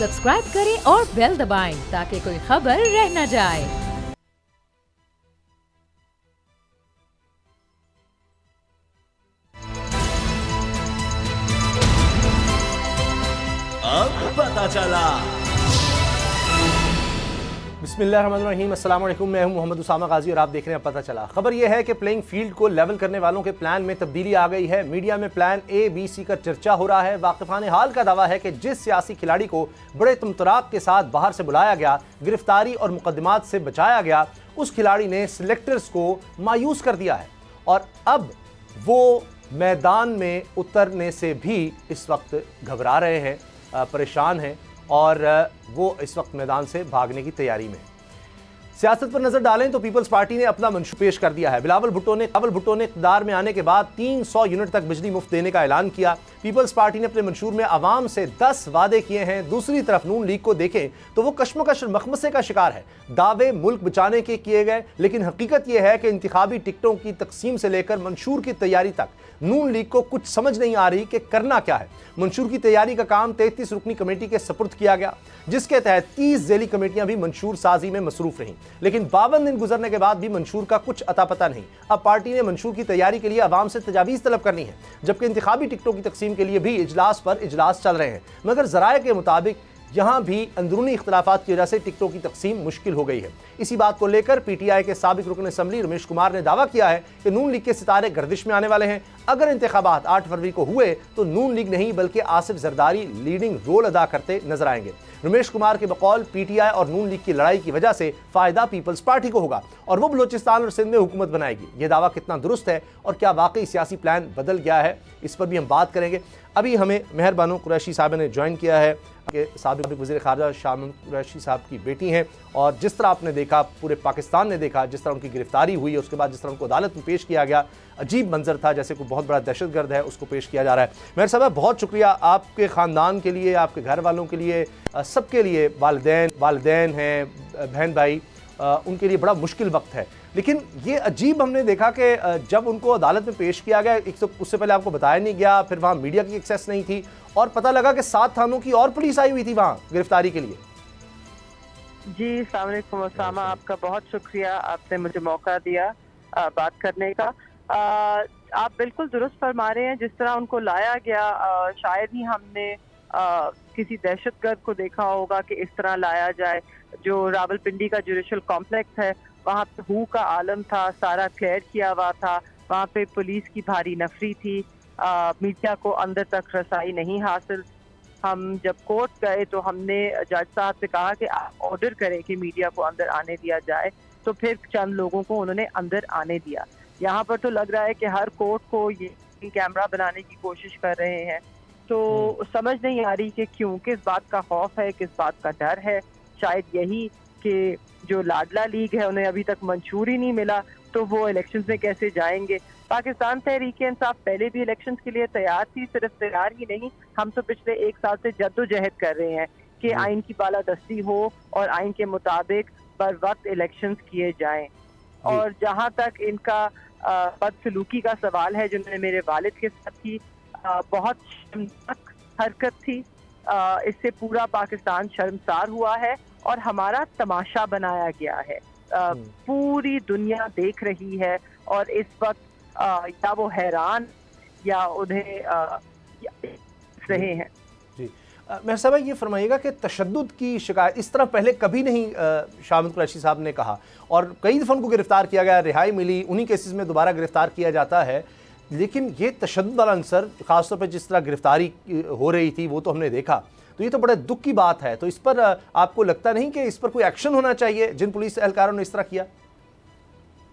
Subscribe करें और bell दबाएं ताकि कोई खबर रह न जाए। अब पता चला। बिस्मिल्लाहिर्रहमानिर्रहीम, अस्सलाम वालेकुम। मैं हूं मोहम्मद उसामा गाजी और आप देख रहे हैं पता चला। खबर यह है कि प्लेइंग फील्ड को लेवल करने वालों के प्लान में तब्दीली आ गई है। मीडिया में प्लान ए बी सी का चर्चा हो रहा है। वाकिफान हाल का दावा है कि जिस सियासी खिलाड़ी को बड़े तुमतराक के साथ बाहर से बुलाया गया, गिरफ्तारी और मुकदमात से बचाया गया, उस खिलाड़ी ने सिलेक्टर्स को मायूस कर दिया है और अब वो मैदान में उतरने से भी इस वक्त घबरा रहे हैं, परेशान हैं और वो इस वक्त मैदान से भागने की तैयारी में। सियासत पर नजर डालें तो पीपल्स पार्टी ने अपना मंशूर पेश कर दिया है। बिलावल भुट्टो ने इक़्तिदार में आने के बाद 300 यूनिट तक बिजली मुफ्त देने का ऐलान किया। पीपल्स पार्टी ने अपने मंशूर में आवाम से 10 वादे किए हैं। दूसरी तरफ नून लीग को देखें तो वो कश्मकश और मखमसे का शिकार है। दावे मुल्क बचाने के किए गए, लेकिन हकीकत यह है कि इंतखाबी टिकटों की तकसीम से लेकर मंशूर की तैयारी तक नून लीग को कुछ समझ नहीं आ रही कि करना क्या है। मंशूर की तैयारी का काम 33 रुकनी कमेटी के सपुर्द किया गया, जिसके तहत 30 ज़ेली कमेटियां भी मंशूर साजी में मसरूफ रहीं, लेकिन 52 दिन गुजरने के बाद भी मंशूर का कुछ अता पता नहीं। अब पार्टी ने मंशूर की तैयारी के लिए अवाम से तजावीज़ तलब करनी है, जबकि इंतखाबी टिकटों की तकसीम के लिए भी इजलास पर इजलास चल रहे हैं। मगर ज़राए के मुताबिक यहां भी अंदरूनी इख्तलाफात की वजह से टिकटों की तकसीम मुश्किल हो गई है। इसी बात को लेकर पीटीआई के साबिक रुकन असम्बली रमेश कुमार ने दावा किया है कि नून लीग के सितारे गर्दिश में आने वाले हैं। अगर इंतखाबात 8 फरवरी को हुए तो नून लीग नहीं बल्कि आसिफ जरदारी लीडिंग रोल अदा करते नजर आएंगे। रमेश कुमार के बकौल पीटीआई और नून लीग की लड़ाई की वजह से फायदा पीपल्स पार्टी को होगा और वो बलोचिस्तान और सिंध में हुकूमत बनाएगी। यह दावा कितना दुरुस्त है और क्या वाकई सियासी प्लान बदल गया है, इस पर भी हम बात करेंगे। अभी हमें मेहर बानो कुरैशी साहब ने ज्वाइन किया है, कि साबिक वज़ीर ख़ारजा शाह महमूद कुरैशी साहब की बेटी हैं, और जिस तरह आपने देखा, पूरे पाकिस्तान ने देखा, जिस तरह उनकी गिरफ्तारी हुई, उसके बाद जिस तरह उनको अदालत में पेश किया गया, अजीब मंजर था, जैसे कोई बहुत बड़ा दहशतगर्द है उसको पेश किया जा रहा है। मेहर साहब, बहुत शुक्रिया आपके ख़ानदान के लिए, आपके घर वालों के लिए, सबके लिए, वालिदैन हैं, बहन भाई, उनके लिए बड़ा मुश्किल वक्त है। लेकिन ये अजीब हमने देखा कि जब उनको अदालत में पेश किया गया, एक तो उससे पहले आपको बताया नहीं गया, फिर वहाँ मीडिया की एक्सेस नहीं थी और पता लगा कि 7 थानों की और पुलिस आई हुई थी वहाँ गिरफ्तारी के लिए। जी, अस्सलाम वालेकुम उसामा, आपका बहुत शुक्रिया, आपने मुझे मौका दिया बात करने का। आप बिल्कुल दुरुस्त फरमा रहे हैं। जिस तरह उनको लाया गया, शायद ही हमने किसी दहशतगर्द को देखा होगा कि इस तरह लाया जाए। जो रावलपिंडी का जुडिशल कॉम्प्लेक्स है, वहाँ पे हू का आलम था, सारा क्लियर किया हुआ था, वहाँ पे पुलिस की भारी नफरी थी, मीडिया को अंदर तक रसाई नहीं हासिल। हम जब कोर्ट गए तो हमने जज साहब से कहा कि आप ऑर्डर करें कि मीडिया को अंदर आने दिया जाए, तो फिर चंद लोगों को उन्होंने अंदर आने दिया। यहाँ पर तो लग रहा है कि हर कोर्ट को ये कैमरा बनाने की कोशिश कर रहे हैं, तो समझ नहीं आ रही कि क्यों, किस बात का खौफ है, किस बात का डर है। शायद यही कि जो लाडला लीग है उन्हें अभी तक मंशूर ही नहीं मिला, तो वो इलेक्शंस में कैसे जाएंगे। पाकिस्तान तहरीक इंसाफ पहले भी इलेक्शंस के लिए तैयार थी, सिर्फ तैयार ही नहीं, हम तो पिछले 1 साल से जद्दोजहद कर रहे हैं कि आइन की बालादस्ती हो और आइन के मुताबिक बर वक्त इलेक्शंस किए जाएं। और जहां तक इनका बदसलूकी का सवाल है, जिन्होंने मेरे वालिद के साथ की, बहुत शर्मनाक हरकत थी। इससे पूरा पाकिस्तान शर्मसार हुआ है और हमारा तमाशा बनाया गया है। पूरी दुनिया देख रही है और इस वक्त या वो हैरान या उन्हें रहे हैं। जी, मेहर साहब, ये फरमाइएगा कि तशद्दुद की शिकायत इस तरह पहले कभी नहीं शाह महमूद कुरैशी साहब ने कहा, और कई दफ़ा उनको गिरफ्तार किया गया, रिहाई मिली, उन्हीं केसेस में दोबारा गिरफ्तार किया जाता है, लेकिन ये तशद्दुद वाला अंसर ख़ासतौर पर जिस तरह गिरफ्तारी हो रही थी वो तो हमने देखा, तो ये तो बड़े दुख की बात है। तो इस पर आपको लगता नहीं कि इस पर कोई एक्शन होना चाहिए जिन पुलिस एहलकारों ने इस तरह किया?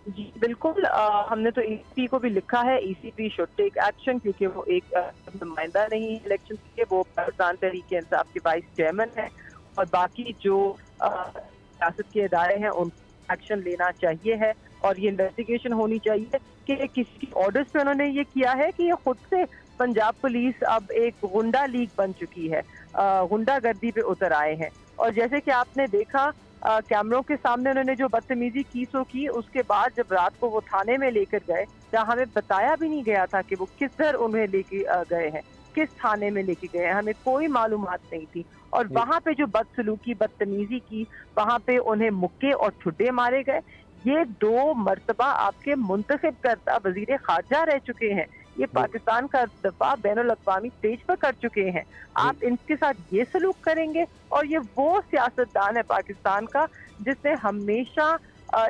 जी बिल्कुल, हमने तो ईसी को भी लिखा है, ईसीपी शुड टेक एक्शन, क्योंकि वो एक नुमाइंदा नहीं है इलेक्शन के, वो पाकिस्तान तहरीक इंसाफ के वाइस चेयरमैन है, और बाकी जो सियासत के इदारे हैं उन एक्शन लेना चाहिए है, और ये इन्वेस्टिगेशन होनी चाहिए कि किसी की ऑर्डर्स पे उन्होंने ये किया है कि ये खुद से पंजाब पुलिस अब एक गुंडा लीग बन चुकी है, गुंडागर्दी पे उतर आए हैं। और जैसे कि आपने देखा कैमरों के सामने उन्होंने जो बदतमीजी की सो की, उसके बाद जब रात को वो थाने में लेकर गए, जहाँ हमें बताया भी नहीं गया था कि वो किस तरह उन्हें लेके गए हैं, किस थाने में लेके गए, हमें कोई मालूमात नहीं थी। और वहाँ पे जो बदसलूकी बदतमीजी की, वहाँ पे उन्हें मुक्के और ठुड्डे मारे गए। ये 2 मर्तबा आपके मुंतखब करता वजीर खारजा रह चुके हैं, ये पाकिस्तान का दफा बैनुल अक़वामी स्टेज पर कर चुके हैं। आप इनके साथ ये सलूक करेंगे? और ये वो सियासतदान है पाकिस्तान का जिसने हमेशा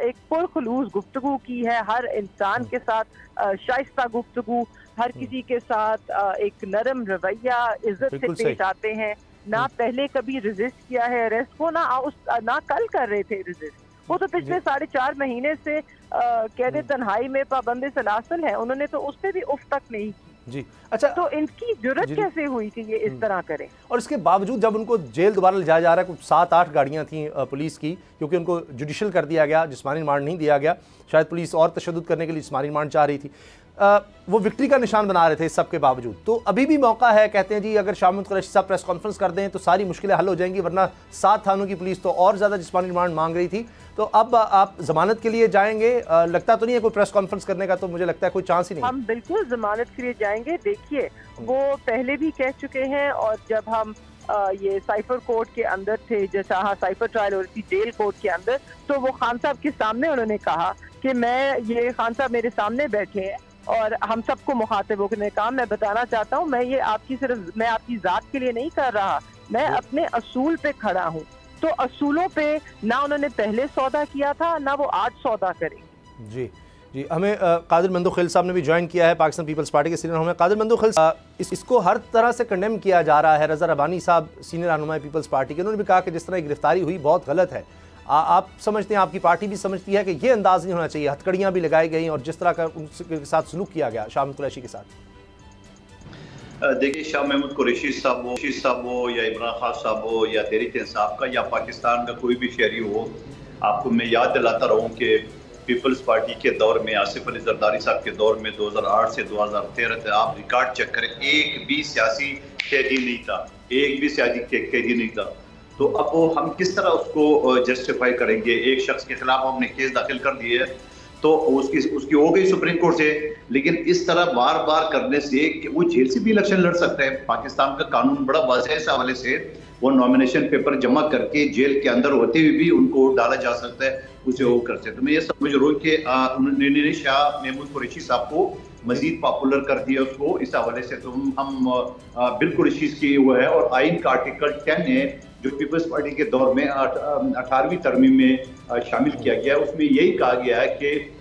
एक पुरखुलूस गुफ्तगू की है, हर इंसान के साथ शाइस्ता गुफ्तगू, हर किसी के साथ एक नरम रवैया, इज्जत से पेश आते हैं। ना पहले कभी रेजिस्ट किया है अरेस्ट को, ना कल कर रहे थे रेजिस्ट। वो तो पिछले 4.5 महीने से कैद तन्हाई में पाबंद सलासल है, उन्होंने तो उस पर भी उफ तक नहीं की। जी अच्छा, तो इनकी जरूरत कैसे हुई कि ये इस तरह करें? और इसके बावजूद जब उनको जेल दोबारा ले जाया जा रहा है, कुछ 7-8 गाड़ियां थी पुलिस की, क्योंकि उनको जुडिशल कर दिया गया, जिस्मानी रिमांड नहीं दिया गया। शायद पुलिस और तशद्दुद करने के लिए जिस्मानी रिमांड चाह रही थी। वो विक्ट्री का निशान बना रहे थे इस सब के बावजूद। तो अभी भी मौका है, कहते हैं जी, अगर शाह महमूद कुरैशी साहब प्रेस कॉन्फ्रेंस कर दें तो सारी मुश्किलें हल हो जाएंगी, वरना 7 थानों की पुलिस तो और ज़्यादा जिस्मानी रिमांड मांग रही थी। तो अब आप जमानत के लिए जाएंगे? लगता तो नहीं है कोई प्रेस कॉन्फ्रेंस करने का, तो मुझे लगता है कोई चांस ही नहीं। हम बिल्कुल जमानत के लिए जाएंगे। देखिए, वो पहले भी कह चुके हैं, और जब हम ये साइफर कोर्ट के अंदर थे, जैसा साइफर ट्रायल हो रही थी जेल कोर्ट के अंदर, तो वो खान साहब के सामने उन्होंने कहा कि ये खान साहब मेरे सामने बैठे हैं और हम सबको मुखातिब होकर कहा, मैं बताना चाहता हूँ, मैं आपकी जात के लिए नहीं कर रहा, मैं अपने असूल पे खड़ा हूँ। तो असूलों पे ना उन्होंने पहले सौदा किया था, ना वो आज सौदा करेंगे। जी जी, हमें कादिर मंदू खिल साहब ने भी ज्वाइन किया है, पाकिस्तान पीपल्स पार्टी के सीनियर। हमें कादिर मंदू खिल इसको हर तरह से कंडेम किया जा रहा है। रज़ा रबानी साहब सीनियर रहनुमा पीपल्स पार्टी के, उन्होंने भी कहा कि जिस तरह गिरफ्तारी हुई बहुत गलत है। आप समझते हैं, आपकी पार्टी भी समझती है कि ये अंदाज नहीं होना चाहिए, हथकड़ियाँ भी लगाई गई और जिस तरह का उनके साथ सलूक किया गया शाह महमूद कुरैशी के साथ? देखिए, शाह महमूद कुरैशी साहब हो या इमरान खान साहब हो या तहरीक इंसाफ का या पाकिस्तान का कोई भी शहरी हो, आपको मैं याद दिलाता रहूँ कि पीपल्स पार्टी के दौर में, आसिफ अली जरदारी साहब के दौर में 2008 से 2013 तक आप रिकॉर्ड चेक करें, एक भी सियासी कैदी नहीं था, एक भी सियासी कैदी नहीं था। तो अब वो हम किस तरह उसको जस्टिफाई करेंगे? एक शख्स के खिलाफ हमने केस दाखिल कर दिए है तो उसकी हो गई सुप्रीम कोर्ट से, लेकिन इस तरह बार बार करने से वो जेल से भी इलेक्शन लड़ सकते हैं। पाकिस्तान का कानून बड़ा वाज़ेह है इस हवाले से, वो नॉमिनेशन पेपर जमा करके जेल के अंदर होते हुए भी उनको डाला जा सकता है, उसे वो कर सकते। तो मैं ये समझ रहा हूँ कि उन्होंने शाह महमूद कुरैशी साहब को मजीद पॉपुलर कर दिया उसको, इस हवाले से तो हम बिल्कुल इस चीज़ की वो है। और आइन का आर्टिकल 10 है जो पीपल्स पार्टी के दौर में 18वीं तरमीम में शामिल किया गया है, उसमें यही कहा गया है कि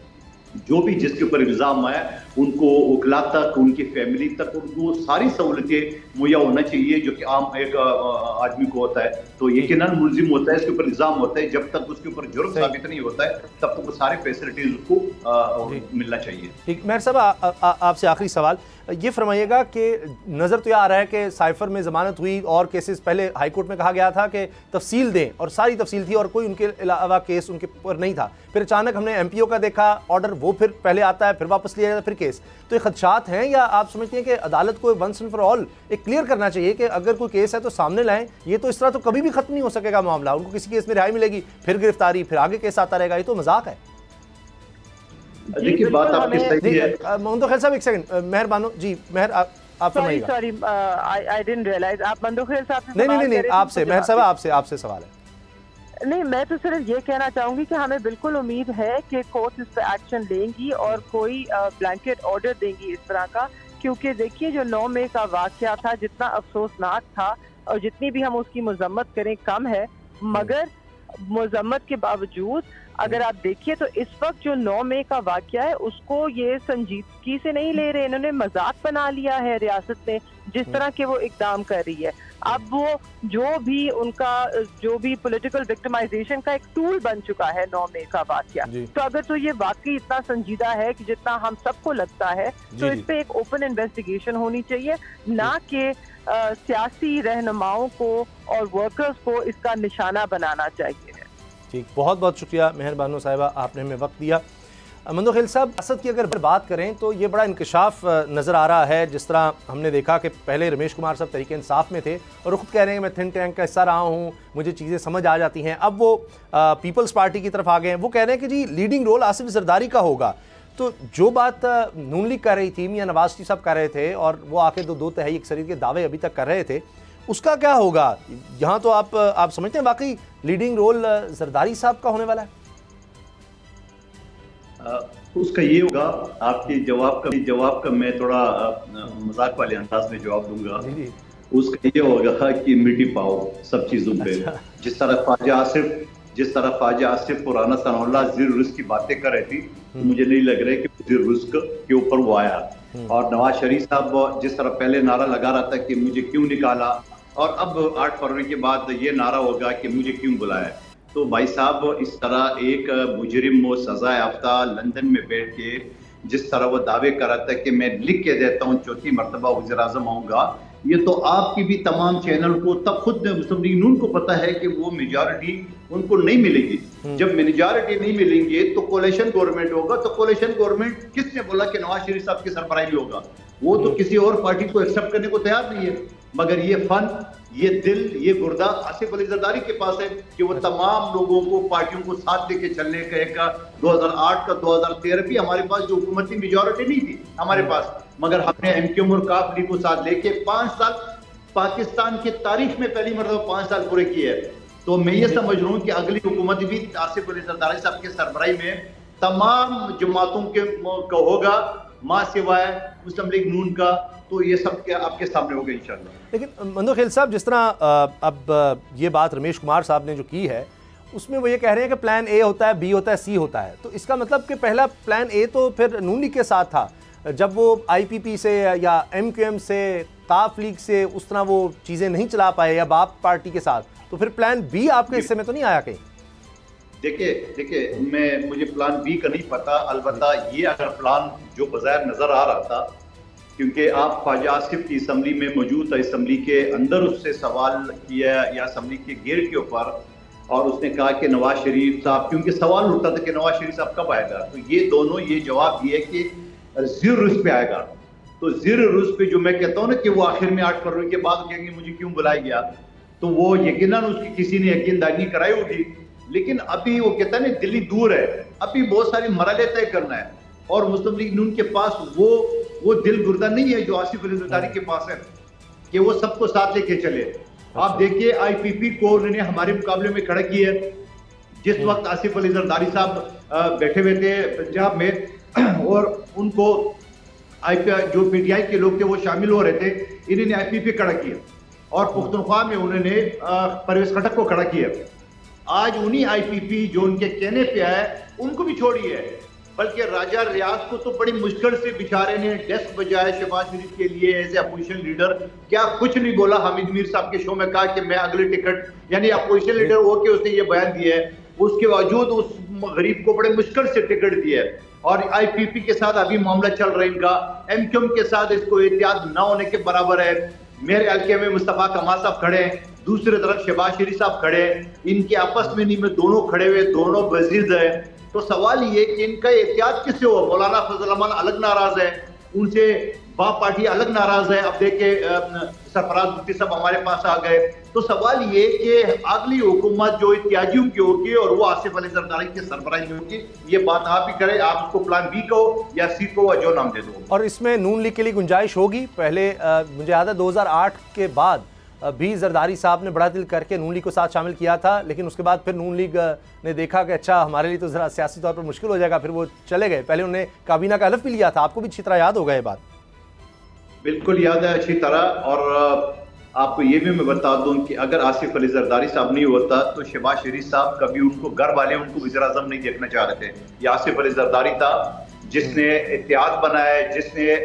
जो भी जिसके ऊपर इल्ज़ाम आया उनको वकला तक, उनकी फैमिली तक, उनको सारी सहूलतें मुहैया होना चाहिए जो कि आम एक आदमी को होता है। तो यकीनन मुलजिम होता है, इसके ऊपर इल्ज़ाम होता है, जब तक उसके ऊपर जुर्म साबित नहीं होता है तब तक वो सारे फैसिलिटीज उसको मिलना चाहिए। ठीक, मेहर साहब आपसे आखिरी सवाल ये फरमाइएगा कि नज़र तो यह आ रहा है कि साइफर में ज़मानत हुई और केसेस पहले हाई कोर्ट में कहा गया था कि तफसील दें, और सारी तफसील थी और कोई उनके अलावा केस उनके ऊपर नहीं था। फिर अचानक हमने MPO का देखा ऑर्डर, वो फिर पहले आता है, फिर वापस लिया जाता है, फिर केस। तो ये खदशात हैं, या आप समझते हैं कि अदालत को वंस एंड फॉर ऑल एक क्लियर करना चाहिए कि अगर कोई केस है तो सामने लाएं? ये तो इस तरह तो कभी भी खत्म नहीं हो सकेगा मामला, उनको किसी केस में रिहाई मिलेगी, फिर गिरफ्तारी, फिर आगे केस आता रहेगा, ये तो मजाक है। देखिए, बात आपकी सही है। मंदो खैल साहब एक सेकंड, मेहर बानो जी, मेहर आप फरमाइएगा। सॉरी, आई डिडंट रियलाइज आप मंदो खैल साहब से नहीं, आपसे मेहर साहब आपसे सवाल है। नहीं, मैं तो सिर्फ ये कहना चाहूंगी कि हमें बिल्कुल उम्मीद है कि कोर्ट इस पर एक्शन लेंगी और कोई ब्लैंकेट ऑर्डर देंगी इस तरह का, क्योंकि देखिए जो 9 मई का वाकया था, जितना अफसोसनाक था और जितनी भी हम उसकी मजम्मत करें कम है, मगर मजम्मत के बावजूद अगर आप देखिए तो इस वक्त जो 9 मई का वाकया है उसको ये संजीदगी से नहीं ले रहे, इन्होंने मजाक बना लिया है रियासत में जिस तरह के वो इकदाम कर रही है। अब वो जो भी पॉलिटिकल विक्टिमाइजेशन का एक टूल बन चुका है 9 मई का वाकया। तो अगर तो ये वाकई इतना संजीदा है कि जितना हम सबको लगता है, तो इस पे एक ओपन इन्वेस्टिगेशन होनी चाहिए, ना कि सियासी रहनुमाओं को और वर्कर्स को इसका निशाना बनाना चाहिए। ठीक, बहुत बहुत शुक्रिया मेहर बानो साहिबा, आपने हमें वक्त दिया। मंदो खिल साहब, असद की अगर बात करें तो ये बड़ा इंकशाफ नज़र आ रहा है। जिस तरह हमने देखा कि पहले रमेश कुमार साहब तहरीक इंसाफ में थे और वो खुद कह रहे हैं कि मैं थिंक टैंक का हिस्सा रहा हूँ, मुझे चीज़ें समझ आ जाती हैं। अब वो पीपल्स पार्टी की तरफ आ गए हैं, वो कह रहे हैं कि जी लीडिंग रोल आसिफ जरदारी का होगा। तो जो बात नून लीग कर रही थी, मियां नवाज शरीफ साहब कर रहे थे और वो आके दो तिहाई अक्सरियत के दावे अभी तक कर रहे थे, उसका क्या होगा? यहाँ तो आप समझते हैं वाकई लीडिंग रोल जरदारी साहब का होने वाला है? उसका ये होगा, आपके जवाब का मैं थोड़ा मजाक वाले अंदाज में जवाब दूंगा। उसका ये होगा कि मिट्टी पाओ सब चीजों पे। अच्छा। जिस तरह ख्वाजा आसिफ पुराना सनाउल्लाह ज़ीर रुज़्क़ की बातें कर रहे थी, मुझे नहीं लग रहा है कि ज़ीर रुज़्क़ के ऊपर वो आया। और नवाज शरीफ साहब जिस तरह पहले नारा लगा रहा था कि मुझे क्यों निकाला, और अब 8 फरवरी के बाद ये नारा होगा कि मुझे क्यों बुलाया। तो भाई साहब, इस तरह एक मुजरिम वो सजा याफ्ता लंदन में बैठ के जिस तरह वो दावे कर रहा था कि मैं लिख के देता हूँ 4थी मरतबा वज़ीर आज़म आऊंगा, ये तो आपकी भी तमाम चैनल को, तब खुद मुस्लिम लीग नून को पता है कि वो मेजॉरिटी उनको नहीं मिलेगी। जब मेजॉरिटी नहीं मिलेंगे तो कोalition गवर्नमेंट होगा। तो कोalition गवर्नमेंट किसने बोला कि नवाज शरीफ साहब की सरबराही में होगा? वो तो किसी और पार्टी को एक्सेप्ट करने को तैयार नहीं है। मगर ये फन, ये दिल, ये गुर्दा आसिफ अली जरदारी के पास है कि वो तमाम लोगों को, पार्टियों को साथ लेके चलने का। एक 2008 का 2013 भी हमारे पास जो हुकूमती मेजॉरिटी नहीं थी हमारे पास, मगर हमने एमक्यूएम और काफ लीग को साथ लेके 5 साल पाकिस्तान की तारीख में पहली मरतबा 5 साल पूरे किए हैं। तो मैं ये समझ रहा हूँ कि अगली हुकूमत भी आसिफ अली जरदारी साहब के सरबराही में तमाम जमातों का होगा, मां सिवाय मुस्लिम लीग नून का। तो ये सब क्या आपके सामने होगा इंशाल्लाह। लेकिन मंदोखेल साहब, जिस तरह अब ये बात रमेश कुमार साहब ने जो की है, उसमें वो ये कह रहे हैं कि प्लान ए होता है, बी होता है, सी होता है। तो इसका मतलब कि पहला प्लान ए तो फिर नून लीग के साथ था, जब वो आईपीपी से या एमक्यूएम से, काफ लीग से उस तरह वो चीज़ें नहीं चला पाए या बाप पार्टी के साथ, तो फिर प्लान बी आपके हिस्से में तो नहीं आया कहीं? देखिए मुझे प्लान बी का नहीं पता। अलबत्ता ये अगर प्लान जो बज़ाहिर नजर आ रहा था, क्योंकि आप ख्वाजा आसिफ की असम्बली में मौजूद था, असम्बली के अंदर उससे सवाल किया या असम्बली के गेट के ऊपर, और उसने कहा कि नवाज शरीफ साहब, क्योंकि सवाल उठता था कि नवाज शरीफ साहब कब आएगा, तो ये दोनों ये जवाब दिए कि ज़ीर रुज़्क़ पे आएगा। तो ज़ीर रुज़्क़ पे जो मैं कहता हूँ ना कि वो आखिर में 8 फरवरी के बाद कहेंगे मुझे क्यों बुलाया गया, तो वो यकीनन उसकी किसी ने यकीनदानी कराई होगी। लेकिन अभी वो कहता है ना, दिल्ली दूर है, अभी बहुत सारी मरहले तय करना है, और मुस्लिम लीग नून के पास वो दिल गुर्दा नहीं है जो आसिफ अली जरदारी के पास है कि वो सबको साथ लेके चले। आप देखिए आईपीपी को उन्होंने हमारे मुकाबले में खड़ा किया है। जिस वक्त आसिफ अली जरदारी साहब बैठे हुए थे पंजाब में और उनको जो पीटीआई के लोग थे वो शामिल हो रहे थे, इन्होंने आईपीपी खड़ा किया और पुख्तनख्वा में उन्होंने परवेज खटक को खड़ा किया। आज उन्हीं आईपीपी जो उनके कहने पे आए उनको भी छोड़िए, बल्कि राजा रियाज को तो बड़ी मुश्किल से बेचारे ने डेस्क बजाया शहबाज शरीफ के लिए एज ए अपोजिशन लीडर। क्या कुछ नहीं बोला। हामिद मीर साहब के शो में कहा कि मैं अगले टिकट, यानी अपोजिशन लीडर हो के उसने ये बयान दिया है, उसके बावजूद उस गरीब को बड़े मुश्किल से टिकट दिया है। और आईपीपी के साथ अभी मामला चल रहा है इनका, एमक्यूएम के साथ इसको एहतियात न होने के बराबर है। मेरे हल्के में मुस्तफा कमाल साहब खड़े हैं, दूसरी तरफ शहबाज शरीफ साहब खड़े हैं, इनके आपस में नहीं में दोनों खड़े हुए, दोनों वजीर है। तो सवाल ये कि इनका एहतियात किससे हो? मौलाना फजल रहमान अलग नाराज है, उनसे बाप पार्टी अलग नाराज है। अब देखे सरफराज मुफ्ती साहब हमारे पास आ गए। तो सवाल ये कि अगली हुकूमत जो इत्याजियों की होगी और वो आसिफ अली जरदारी के सरबराही में होगी, ये बात आप ही करें, आप उसको प्लान बी कहो या सी को जो नाम दे दो। और इसमें नून लीग के लिए गुंजाइश होगी? पहले मुझे याद है 2008 के बाद भी जरदारी साहब ने बड़ा दिल करके नून लीग को साथ शामिल किया था, लेकिन उसके बाद फिर नून लीग ने देखा कि अच्छा हमारे लिए तो जरा सियासी तौर पर मुश्किल हो जाएगा, फिर वो चले गए। पहले उन्होंने काबीना का हलफ भी लिया था, आपको भी अच्छी तरह याद होगा ये बात? बिल्कुल याद है अच्छी तरह। और आपको ये भी मैं बता दूं कि अगर आसिफ अली जरदारी साहब नहीं होता तो शहबाज शरीफ साहब कभी उनको घर वाले उनको वज़ीर आज़म नहीं देखना चाह रहे थे। ये आसिफ अली जरदारी था जिसने इत्तेहाद बनाया, जिसने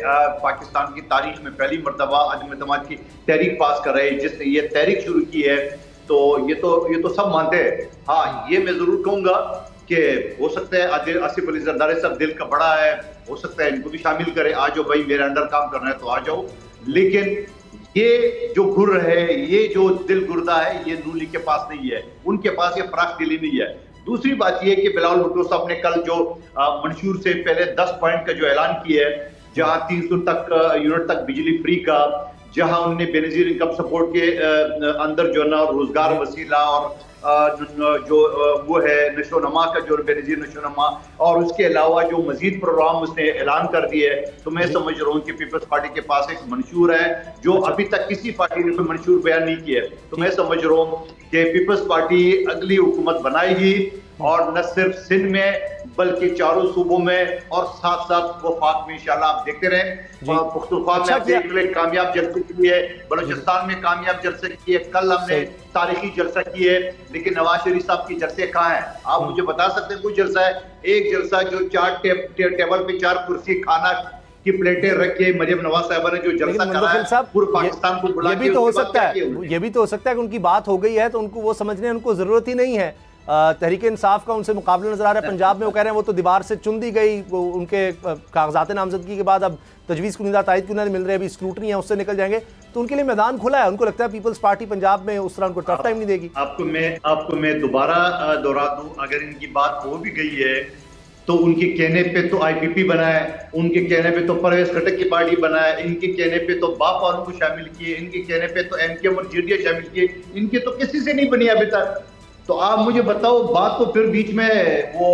पाकिस्तान की तारीख में पहली मरतबा अदम एतमाद की तहरीक पास कराई, जिसने ये तहरीक शुरू की है। तो ये तो सब मानते हैं। हाँ, ये मैं जरूर कहूँगा कि हो सकता है आसिफ अली जरदारी साहब दिल का बड़ा है, हो सकता है इनको भी शामिल करे, आ जाओ भाई मेरे अंडर काम करना है तो आ जाओ। लेकिन ये जो गुर है, ये जो दिल गुर्दा है, ये नून लीग के पास नहीं है, उनके पास ये फराख दिली नहीं है। दूसरी बात ये कि बिलावल भुट्टो साहब ने कल जो मंशूर से पहले 10 पॉइंट का जो ऐलान किया है, जहां 300 तक यूनिट तक बिजली फ्री का, जहां उन्होंने बेनजीर इनकम सपोर्ट के अंदर जो है ना रोजगार वसीला और जो वो है नशोनमा का जो बेनजीर नशोनमा और उसके अलावा जो मजीद प्रोग्राम उसने ऐलान कर दिए है, तो मैं समझ रहा हूँ कि पीपल्स पार्टी के पास एक मंशूर है जो अभी तक किसी पार्टी ने कोई मंशूर बयान नहीं किया है। तो मैं समझ रहा हूँ कि पीपल्स पार्टी अगली हुकूमत बनाएगी और न सिर्फ सिंध में बल्कि चारों सूबों में और साथ साथ वफाक में इंशाल्लाह आप देखते रहें। पुख्तनख्वा में आप देख रहे कामयाब जलसे किए, बलोचिस्तान में कामयाब जलसे किए, कल हमने तारीखी जलसा किए, लेकिन नवाज शरीफ साहब की जलसे कहाँ हैं? आप मुझे बता सकते हैं कोई जलसा है? एक जलसा जो 4 टेबल पे 4 कुर्सी खाना की प्लेटें रखे मरियम नवाज साहब ने जो जलसा करा है पूरे पाकिस्तान को बुला के, ये भी तो हो सकता है कि उनकी बात हो गई है तो उनको वो समझने उनको जरूरत ही नहीं है। तहरीक इंसाफ का उनसे मुकाबला नजर आ रहा है पंजाब में। वो कह रहे हैं वो तो दीवार से चुन दी गई, वो उनके कागजात नामजदगी के बाद अब तजवीज़ कुनिदा तायद क्यों नहीं मिल रहे, अभी स्क्रूटनी है उससे निकल जाएंगे, तो उनके लिए मैदान खुला है। उनको लगता है पीपल्स पार्टी पंजाब में उस तरह उनको टफ टाइम नहीं देगी। आपको मैं दोबारा दोहरा दूं, अगर इनकी बात हो भी गई है तो उनके कहने पे तो IPP बना है, उनके कहने पे तो परवेज खटक की पार्टी बना है, इनके कहने पे तो बाप वालों को शामिल किए, इनके कहने पे तो MKM और JDA शामिल किए, इनके तो किसी से नहीं बनी अभी तक। तो आप मुझे बताओ, बात तो फिर बीच में वो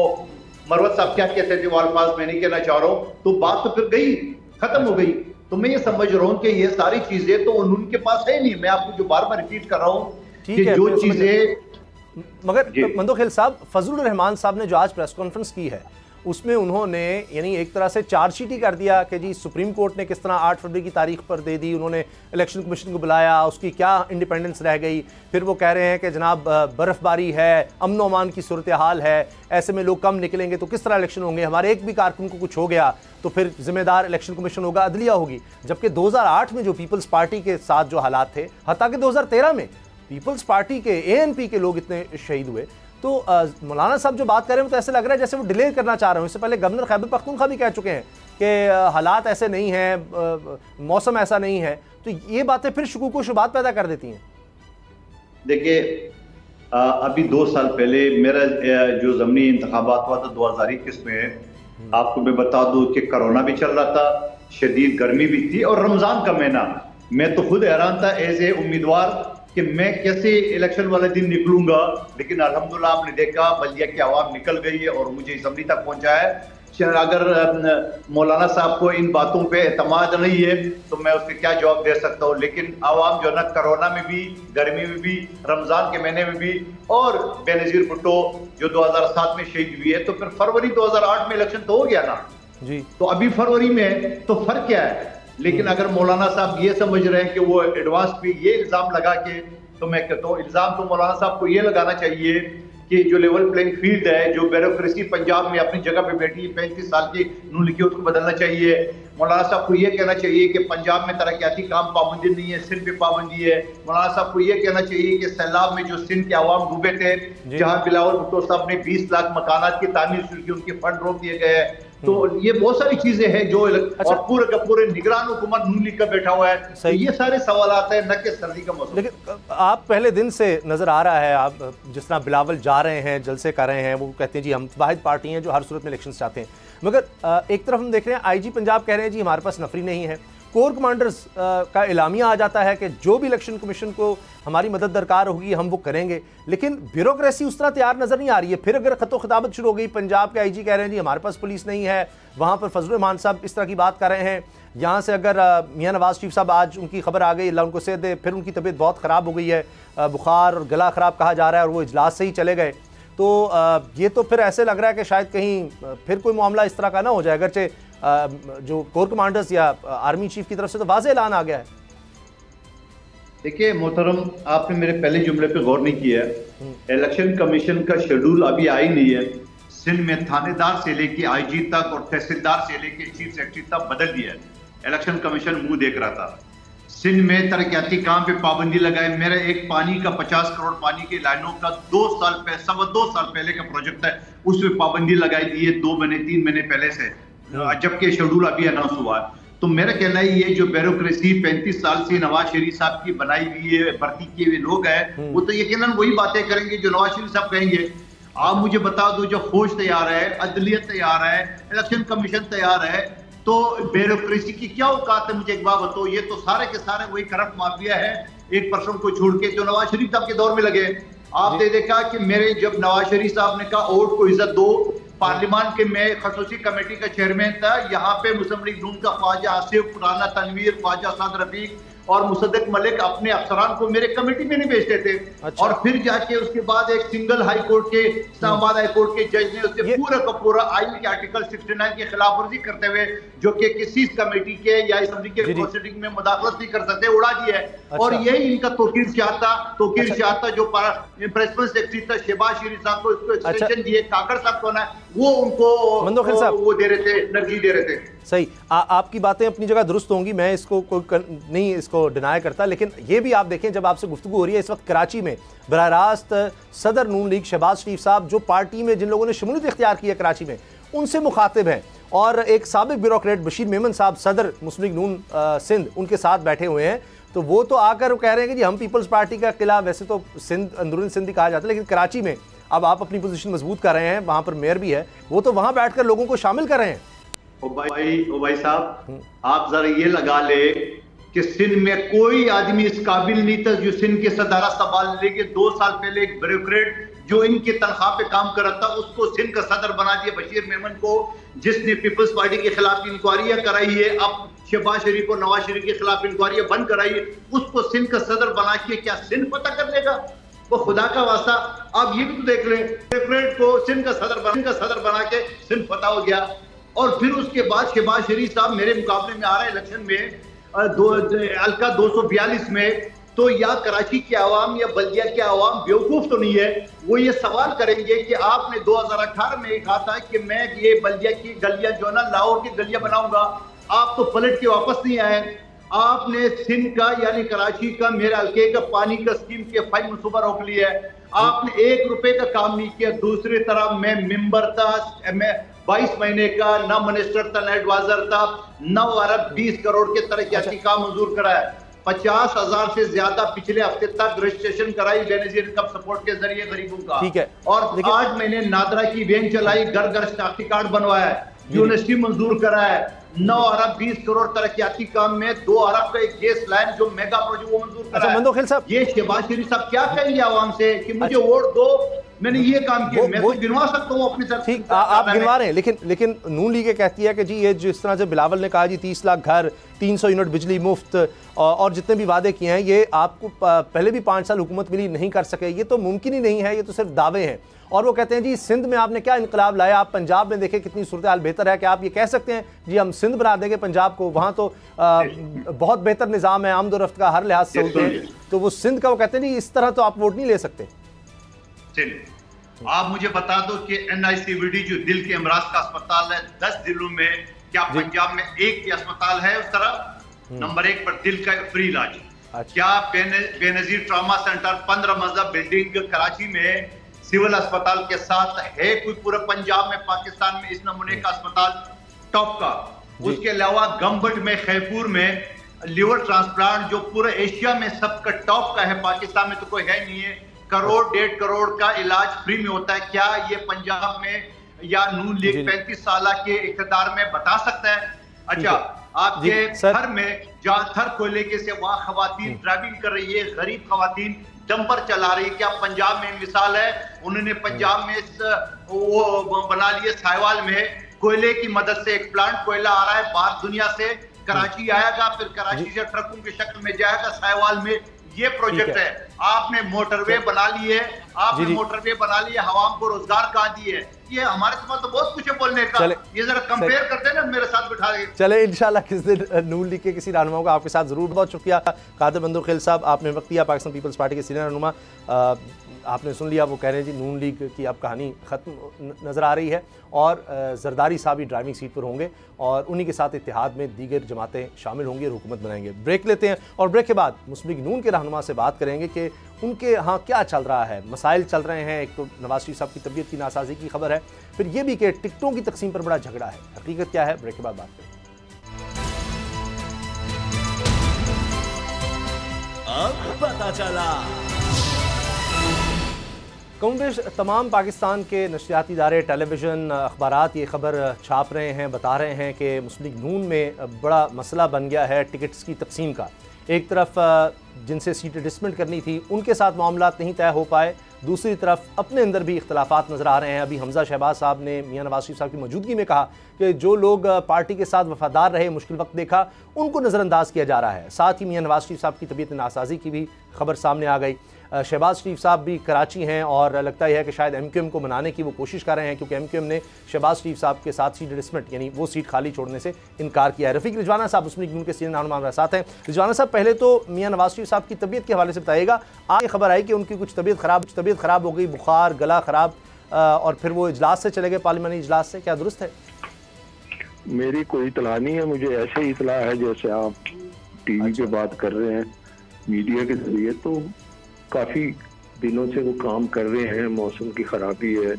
मरवत साहब क्या कहते थे वो अल्फाज मैं नहीं कहना चाह रहा हूँ, तो बात तो फिर गई, खत्म हो गई। तो मैं ये समझ रहा हूँ कि ये सारी चीजें तो उनके पास है नहीं। मैं आपको जो बार बार रिपीट कर रहा हूँ कि जो चीजें, मगर मंदोखेल साहब, फजलुर रहमान साहब ने जो आज प्रेस कॉन्फ्रेंस की है उसमें उन्होंने यानी एक तरह से चार्जशीट ही कर दिया कि जी सुप्रीम कोर्ट ने किस तरह 8 फरवरी की तारीख पर दे दी, उन्होंने इलेक्शन कमीशन को बुलाया, उसकी क्या इंडिपेंडेंस रह गई। फिर वो कह रहे हैं कि जनाब बर्फ़बारी है, अमन अमान की सूरत हाल है, ऐसे में लोग कम निकलेंगे तो किस तरह इलेक्शन होंगे, हमारे एक भी कारकुन को कुछ हो गया तो फिर जिम्मेदार इलेक्शन कमीशन होगा, अदलिया होगी। जबकि 2008 में जो पीपल्स पार्टी के साथ जो हालात थे, हत्ता कि 2013 में पीपल्स पार्टी के ANP के लोग इतने शहीद हुए, तो मौलाना साहब जो बात कर रहे हैं तो ऐसे लग रहा है जैसे वो डिले करना चाह रहे हैं। इससे पहले गवर्नर खैबर पख्तूनख्वा भी कह चुके हैं कि हालात ऐसे नहीं हैं, मौसम ऐसा नहीं है, तो ये बातें फिर शुकूक व शुबात पैदा कर देती हैं। देखिए, अभी 2 साल पहले मेरा जो ज़मीनी इंतखाबात हुआ था 2021 में, आपको मैं बता दूं कि कोरोना भी चल रहा था, शदीद गर्मी भी थी और रमज़ान का महीना। मैं तो खुद हैरान था एज ए उम्मीदवार कि मैं कैसे इलेक्शन वाले दिन निकलूंगा, लेकिन अल्हम्दुलिल्लाह आपने देखा बल्दिया की आवाम निकल गई है और मुझे असम्बली तक पहुंचाया है। अगर मौलाना साहब को इन बातों पे एतमाद नहीं है तो मैं उसके क्या जवाब दे सकता हूँ, लेकिन आवाम जो है ना कोरोना में भी, गर्मी में भी, रमजान के महीने में भी, और बेनजीर भुट्टो जो 2007 में शहीद हुई है, तो फिर फरवरी 2008 में इलेक्शन तो हो गया ना जी, तो अभी फरवरी में तो फर्क क्या है। लेकिन अगर मौलाना साहब ये समझ रहे हैं कि वो एडवांस पे ये इल्जाम लगा के, तो मैं कहता हूँ इल्जाम तो मौलाना साहब को ये लगाना चाहिए कि जो लेवल प्लेइंग फील्ड है, जो ब्यूरोक्रेसी पंजाब में अपनी जगह पे बैठी है 35 साल की नून लिखी, उसको बदलना चाहिए। मौलाना साहब को ये कहना चाहिए कि पंजाब में तरक्याती काम पाबंदी नहीं है, सिंध पे पाबंदी है। मौलाना साहब को ये कहना चाहिए कि सैलाब में जो सिंध के अवाम डूबे थे, जहाँ बिलावल भुट्टो साहब ने 20 लाख मकानात की तामीर शुरू की, उनके फंड रोक दिए गए। तो ये बहुत सारी चीजें हैं जो और पूरे का पूरे निगरान हुकूमत नून लीग का बैठा हुआ है। तो ये सारे सवाल आते हैं, न कि सर्दी का मौसम। लेकिन आप पहले दिन से नजर आ रहा है, आप जिस तरह बिलावल जा रहे हैं, जलसे कर रहे हैं, वो कहते हैं जी हम वाहिद पार्टी हैं जो हर सूरत में इलेक्शन चाहते हैं। मगर एक तरफ हम देख रहे हैं IG पंजाब कह रहे हैं जी हमारे पास नफरी नहीं है। कोर कमांडर्स का एलामिया आ जाता है कि जो भी इलेक्शन कमीशन को हमारी मदद दरकार होगी हम वो करेंगे, लेकिन ब्यूरोक्रेसी उस तरह तैयार नज़र नहीं आ रही है। फिर अगर खतो खिताबत शुरू हो गई, पंजाब के IG कह रहे हैं जी हमारे पास पुलिस नहीं है, वहाँ पर फजलुर रहमान साहब इस तरह की बात कर रहे हैं, यहाँ से अगर मियाँ नवाज शरीफ साहब आज उनकी खबर आ गई, अल्लाह उनको सेहत दे, फिर उनकी तबीयत बहुत ख़राब हो गई है, बुखार और गला ख़राब कहा जा रहा है और वो इजलास से ही चले गए, तो ये तो फिर ऐसे लग रहा है कि शायद कहीं फिर कोई मामला इस तरह का ना हो जाए, अगरचे जो कोर कमांडर्स या आर्मी चीफ की तरफ से तो वाज़ेह ऐलान आ गया है। देखिए मोहतरम, आपने मेरे पहले जुमले पे गौर नहीं किया है। इलेक्शन कमीशन का शेड्यूल अभी आई नहीं है। सिंध में थानेदार से लेके IG तक और तहसीलदार से लेके चीफ सेक्रेटरी तक बदल दिया है। इलेक्शन कमीशन मुंह देख रहा था। सिंध में तरक्याती काम पे पाबंदी लगाए। मेरा एक पानी का 50 करोड़ पानी की लाइनों का 2 साल पहले, 2.25 साल पहले का प्रोजेक्ट है, उसमें पाबंदी लगाई दी है 2 महीने 3 महीने पहले से, जबकि शेड्यूल अभी अनाउंस हुआ है। तो मेरा कहना है ये जो ब्यूरोक्रेसी 35 साल से नवाज शरीफ साहब की बनाई हुई है, भर्ती किए हुए लोग हैं, वो तो यकीनन वही बातें करेंगे जो नवाज शरीफ साहब कहेंगे। आप मुझे बता दो, जो फौज तैयार है, अदलियत तैयार है, इलेक्शन कमीशन तैयार है, तो ब्यूरोक्रेसी की क्या औकात है? मुझे एक बात बताओ, ये तो सारे के सारे वही करप्ट माफिया है, एक पर्सन को छोड़ के, जो नवाज शरीफ साहब के दौर में लगे। आपने देखा कि मेरे जब नवाज शरीफ साहब ने कहा वोट को इज्जत दो, पार्लियामान के मैं खसूसी कमेटी का चेयरमैन था, यहाँ पे मुस्लिम लीग नून का ख्वाजा आसिफ, राना तनवीर, ख्वाजा साद रफीक और मुसद्दक मलिक अपने अफसरान को मेरे कमेटी में नहीं भेजते थे। अच्छा। और फिर जाके उसके बाद एक सिंगल हाई कोर्ट के, इस्लामाबाद हाई कोर्ट के जज ने उससे पूरा का पूरा आईन के आर्टिकल 69 की खिलाफ वर्जी करते हुए, जो कि किसी कमेटी के या असेंबली के प्रोसीडिंग में मुदाखलत नहीं कर सकते, उड़ा दिया है। अच्छा। और यही इनका तोकीर चाहता जो प्रिंसिपल सेक्रेटरी था शहबाज शरीफ साहब को इसको एक्सटेंशन दिए, काकड़ साहब को ना वो उनको वो दे रहे थे, एनर्जी दे रहे थे। सही, आपकी बातें अपनी जगह दुरुस्त होंगी, मैं इसको नहीं इसको डिनाई करता, लेकिन ये भी आप देखें जब आपसे गुफ्तगू हो रही है इस वक्त कराची में बराह रास्त सदर नून लीग शहबाज शरीफ साहब, जो पार्टी में जिन लोगों ने शमूलियत इख्तियार की है कराची में, उनसे मुखातिब हैं, और एक साबिक ब्यूरोक्रेट बशीर मेमन साहब सदर मुस्लिम लीग नून सिंध उनके साथ बैठे हुए हैं। तो वो तो आकर कह रहे हैं कि जी हम पीपल्स पार्टी का किला, वैसे तो सिंध अंदरूनी सिंध कहा जाता है, लेकिन कराची में अब आप अपनी पोजीशन मजबूत कर रहे हैं, वहां पर मेयर भी है, वो तो वहां बैठकर लोगों को शामिल कर रहे हैं। ओ भाई साहब, आप जरा ये लगा ले कि सिंध में कोई आदमी इस काबिल नहीं था जो सिंध के सदारा संभाल लेके। 2 साल पहले एक ब्यूरोक्रेट जो इनके तनख्वाह पे काम कर रहा था, उसको सिंध का सदर बना दिया बशीर मेमन को, जिसने पीपल्स पार्टी के खिलाफ इंक्वायरियां कराई है, अब शहबाज शरीफ और नवाज शरीफ के खिलाफ इंक्वायरियां बंद कराई है, उसको सिंध का सदर बना के क्या सिंध पता कर लेगा? वो खुदा का वास्ता आप ये भी तो देख लें, ब्यूरोक्रेट को सिंध का सदर बना के सिंध पता हो गया। और फिर उसके बाद शहबाज शरीफ साहब मेरे मुकाबले में आ रहे इलेक्शन में हल्का 242 में, तो या कराची की आवाम या बल्दिया की आवाम बेवकूफ तो नहीं है, वो ये सवाल करेंगे कि आपने 2018 में कहा था कि मैं ये बल्दिया की गलियां जो ना लाहौर की गलियां बनाऊंगा, आप तो पलट के वापस नहीं आए। आपने सिंध का यानी कराची का, मेरे हल्के का पानी का स्कीम के 5 मनसूबा रोक लिया है। आपने 1 रुपए का काम नहीं किया। दूसरी तरफ मैं मेंबर था, मैं 22 महीने का, ना मिनिस्टर था, ना एडवाइजर था, 9 अरब 20 करोड़ के तरक्याती काम मंजूर कराया, 50,000 से ज्यादा पिछले हफ्ते तक रजिस्ट्रेशन कराई बेनजीर कप सपोर्ट के जरिए गरीबों का। ठीक है। और आज मैंने नादरा की वैन चलाई, घर घर शनाख्ती कार्ड बनवाया है, यूनिवर्सिटी मंजूर कराया है, 9 अरब 20 करोड़ तरक्याती काम में 2 अरब का एक गैस लाइन जो मेगा प्रोजेक्ट वो मंजूर कराया। मंदोखिल साहब, ये शहबाज शरीफ साहब क्या कहेंगे आवाम से कि मुझे वोट दो, मैंने ये काम किया, मैं तो गिनवा सकता हूँ अपनी तरफ। ठीक, आप गिनवा रहे हैं, लेकिन नून लीग कहती है कि जी ये जिस तरह से बिलावल ने कहा जी 30 लाख घर, 300 यूनिट बिजली मुफ्त, और जितने भी वादे किए हैं, ये आपको पहले भी 5 साल हुकूमत मिली, नहीं कर सके, ये तो मुमकिन ही नहीं है, ये तो सिर्फ दावे हैं। और वो कहते हैं जी सिंध में आपने क्या इनकलाब लाया, आप पंजाब में देखें कितनी सूरत हाल बेहतर है, कि आप ये कह सकते हैं जी हम सिंध बना देंगे पंजाब को, वहाँ तो बहुत बेहतर निज़ाम है, आमदोरफ्त का हर लिहाज से होते हैं, तो वो सिंध का वो कहते हैं जी इस तरह तो आप वोट नहीं ले सकते। आप मुझे बता दो कि NICVD जो दिल के अमराज का अस्पताल है 10 जिलों में, क्या पंजाब में एक भी अस्पताल है उस तरह? नंबर 1 पर दिल का फ्री इलाज। अच्छा। क्या बेनजीर ट्रामा सेंटर 15 मंजिला बिल्डिंग कराची में सिविल अस्पताल के साथ है कोई पूरे पंजाब में, पाकिस्तान में इस नमूने का अस्पताल टॉप का? उसके अलावा गम्बट में, खैपुर में लिवर ट्रांसप्लांट जो पूरे एशिया में सबका टॉप का है, पाकिस्तान में तो कोई है नहीं है। 1-1.5 करोड़ का इलाज फ्री में होता है। क्या ये पंजाब में या नून लीग 35 साल के इख्तियार में बता सकता है? अच्छा, आपके घर में जहाँ थर कोयले के से वहाँ खवातीन ड्राइविंग कर रही है, गरीब खवातीन डंपर चला रही है। क्या पंजाब में मिसाल है? उन्होंने पंजाब में वो बना लिए, साहिवाल में कोयले की मदद से एक प्लांट, कोयला आ रहा है बाहर दुनिया से, कराची आएगा, फिर कराची से ट्रकों की शक्ल में जाएगा साहिवाल में। ये प्रोजेक्ट है। आपने मोटरवे बना ली है, मोटरवे बना ली है, हवाम को रोजगार कहाँ दी है? ये हमारे पास तो बहुत कुछ है बोलने का, ये जरा कंपेयर करते ना मेरे साथ बिठा के। चले इंशाल्लाह किस दिन नून लीग के किसी रहनुमा को आपके साथ जरूर। बहुत शुक्रिया कादिर मंदोखिल साहब, आपने वक्त दिया। पाकिस्तान पीपल्स पार्टी के सीनियर रहनुमा, आपने सुन लिया, वो कह रहे हैं जी नून लीग की अब कहानी ख़त्म नज़र आ रही है और जरदारी साहब ही ड्राइविंग सीट पर होंगे और उन्हीं के साथ इत्तेहाद में दीगर जमातें शामिल होंगी और हुकूमत बनाएंगे। ब्रेक लेते हैं और ब्रेक के बाद मुस्लिम लीग नून के रहनुमा से बात करेंगे कि उनके यहाँ क्या चल रहा है, मसाइल चल रहे हैं। एक तो नवाज शरीफ साहब की तबीयत की नासाजी की खबर है, फिर यह भी कि टिकटों की तकसीम पर बड़ा झगड़ा है, हकीकत क्या है? ब्रेक के बाद बात करेंगे। अब पता चला कमोबेश तमाम पाकिस्तान के नशरियाती इदारे, टेलीविज़न, अखबारात ये ख़बर छाप रहे हैं, बता रहे हैं कि मुस्लिम लीग नून में बड़ा मसला बन गया है टिकट्स की तकसीम का। एक तरफ जिनसे सीटें डिसमिट करनी थी उनके साथ मामला नहीं तय हो पाए, दूसरी तरफ अपने अंदर भी इख्तलाफात नज़र आ रहे हैं। अभी हमजा शहबाज साहब ने मियां नवाज शरीफ साहब की मौजूदगी में कहा कि जो लोग पार्टी के साथ वफादार रहे, मुश्किल वक्त देखा, उनको नज़रअंदाज किया जा रहा है। साथ ही मियां नवाज शरीफ साहब की तबीयत नासाजी की भी खबर सामने आ गई। शहबाज शरीफ साहब भी कराची हैं और लगता है कि शायद MQM को मनाने की वो कोशिश कर रहे हैं, क्योंकि MQM ने शहबाज शरीफ साहब के साथ सीट डिसमिट यानी वो सीट खाली छोड़ने से इनकार किया है। रफ़ीक रिजवाना साहब मुस्लिम लीग नून के सीनियर रहनुमा हमारे साथ हैं। रिजवाना साहब, पहले तो मियां नवाज शरीफ साहब की तबीयत के हवाले से बताइएगा। आज खबर आई कि उनकी कुछ तबीयत ख़राब हो गई, बुखार, गला ख़राब, और फिर वो इजलास से चले गए, पार्लियामानी इजलास से, क्या दुरुस्त है? मेरी कोई इतला नहीं है, मुझे ऐसे ही इतला है जैसे आप टीवी पे बात कर रहे हैं मीडिया के जरिए। तो काफी दिनों से वो काम कर रहे हैं, मौसम की खराबी है,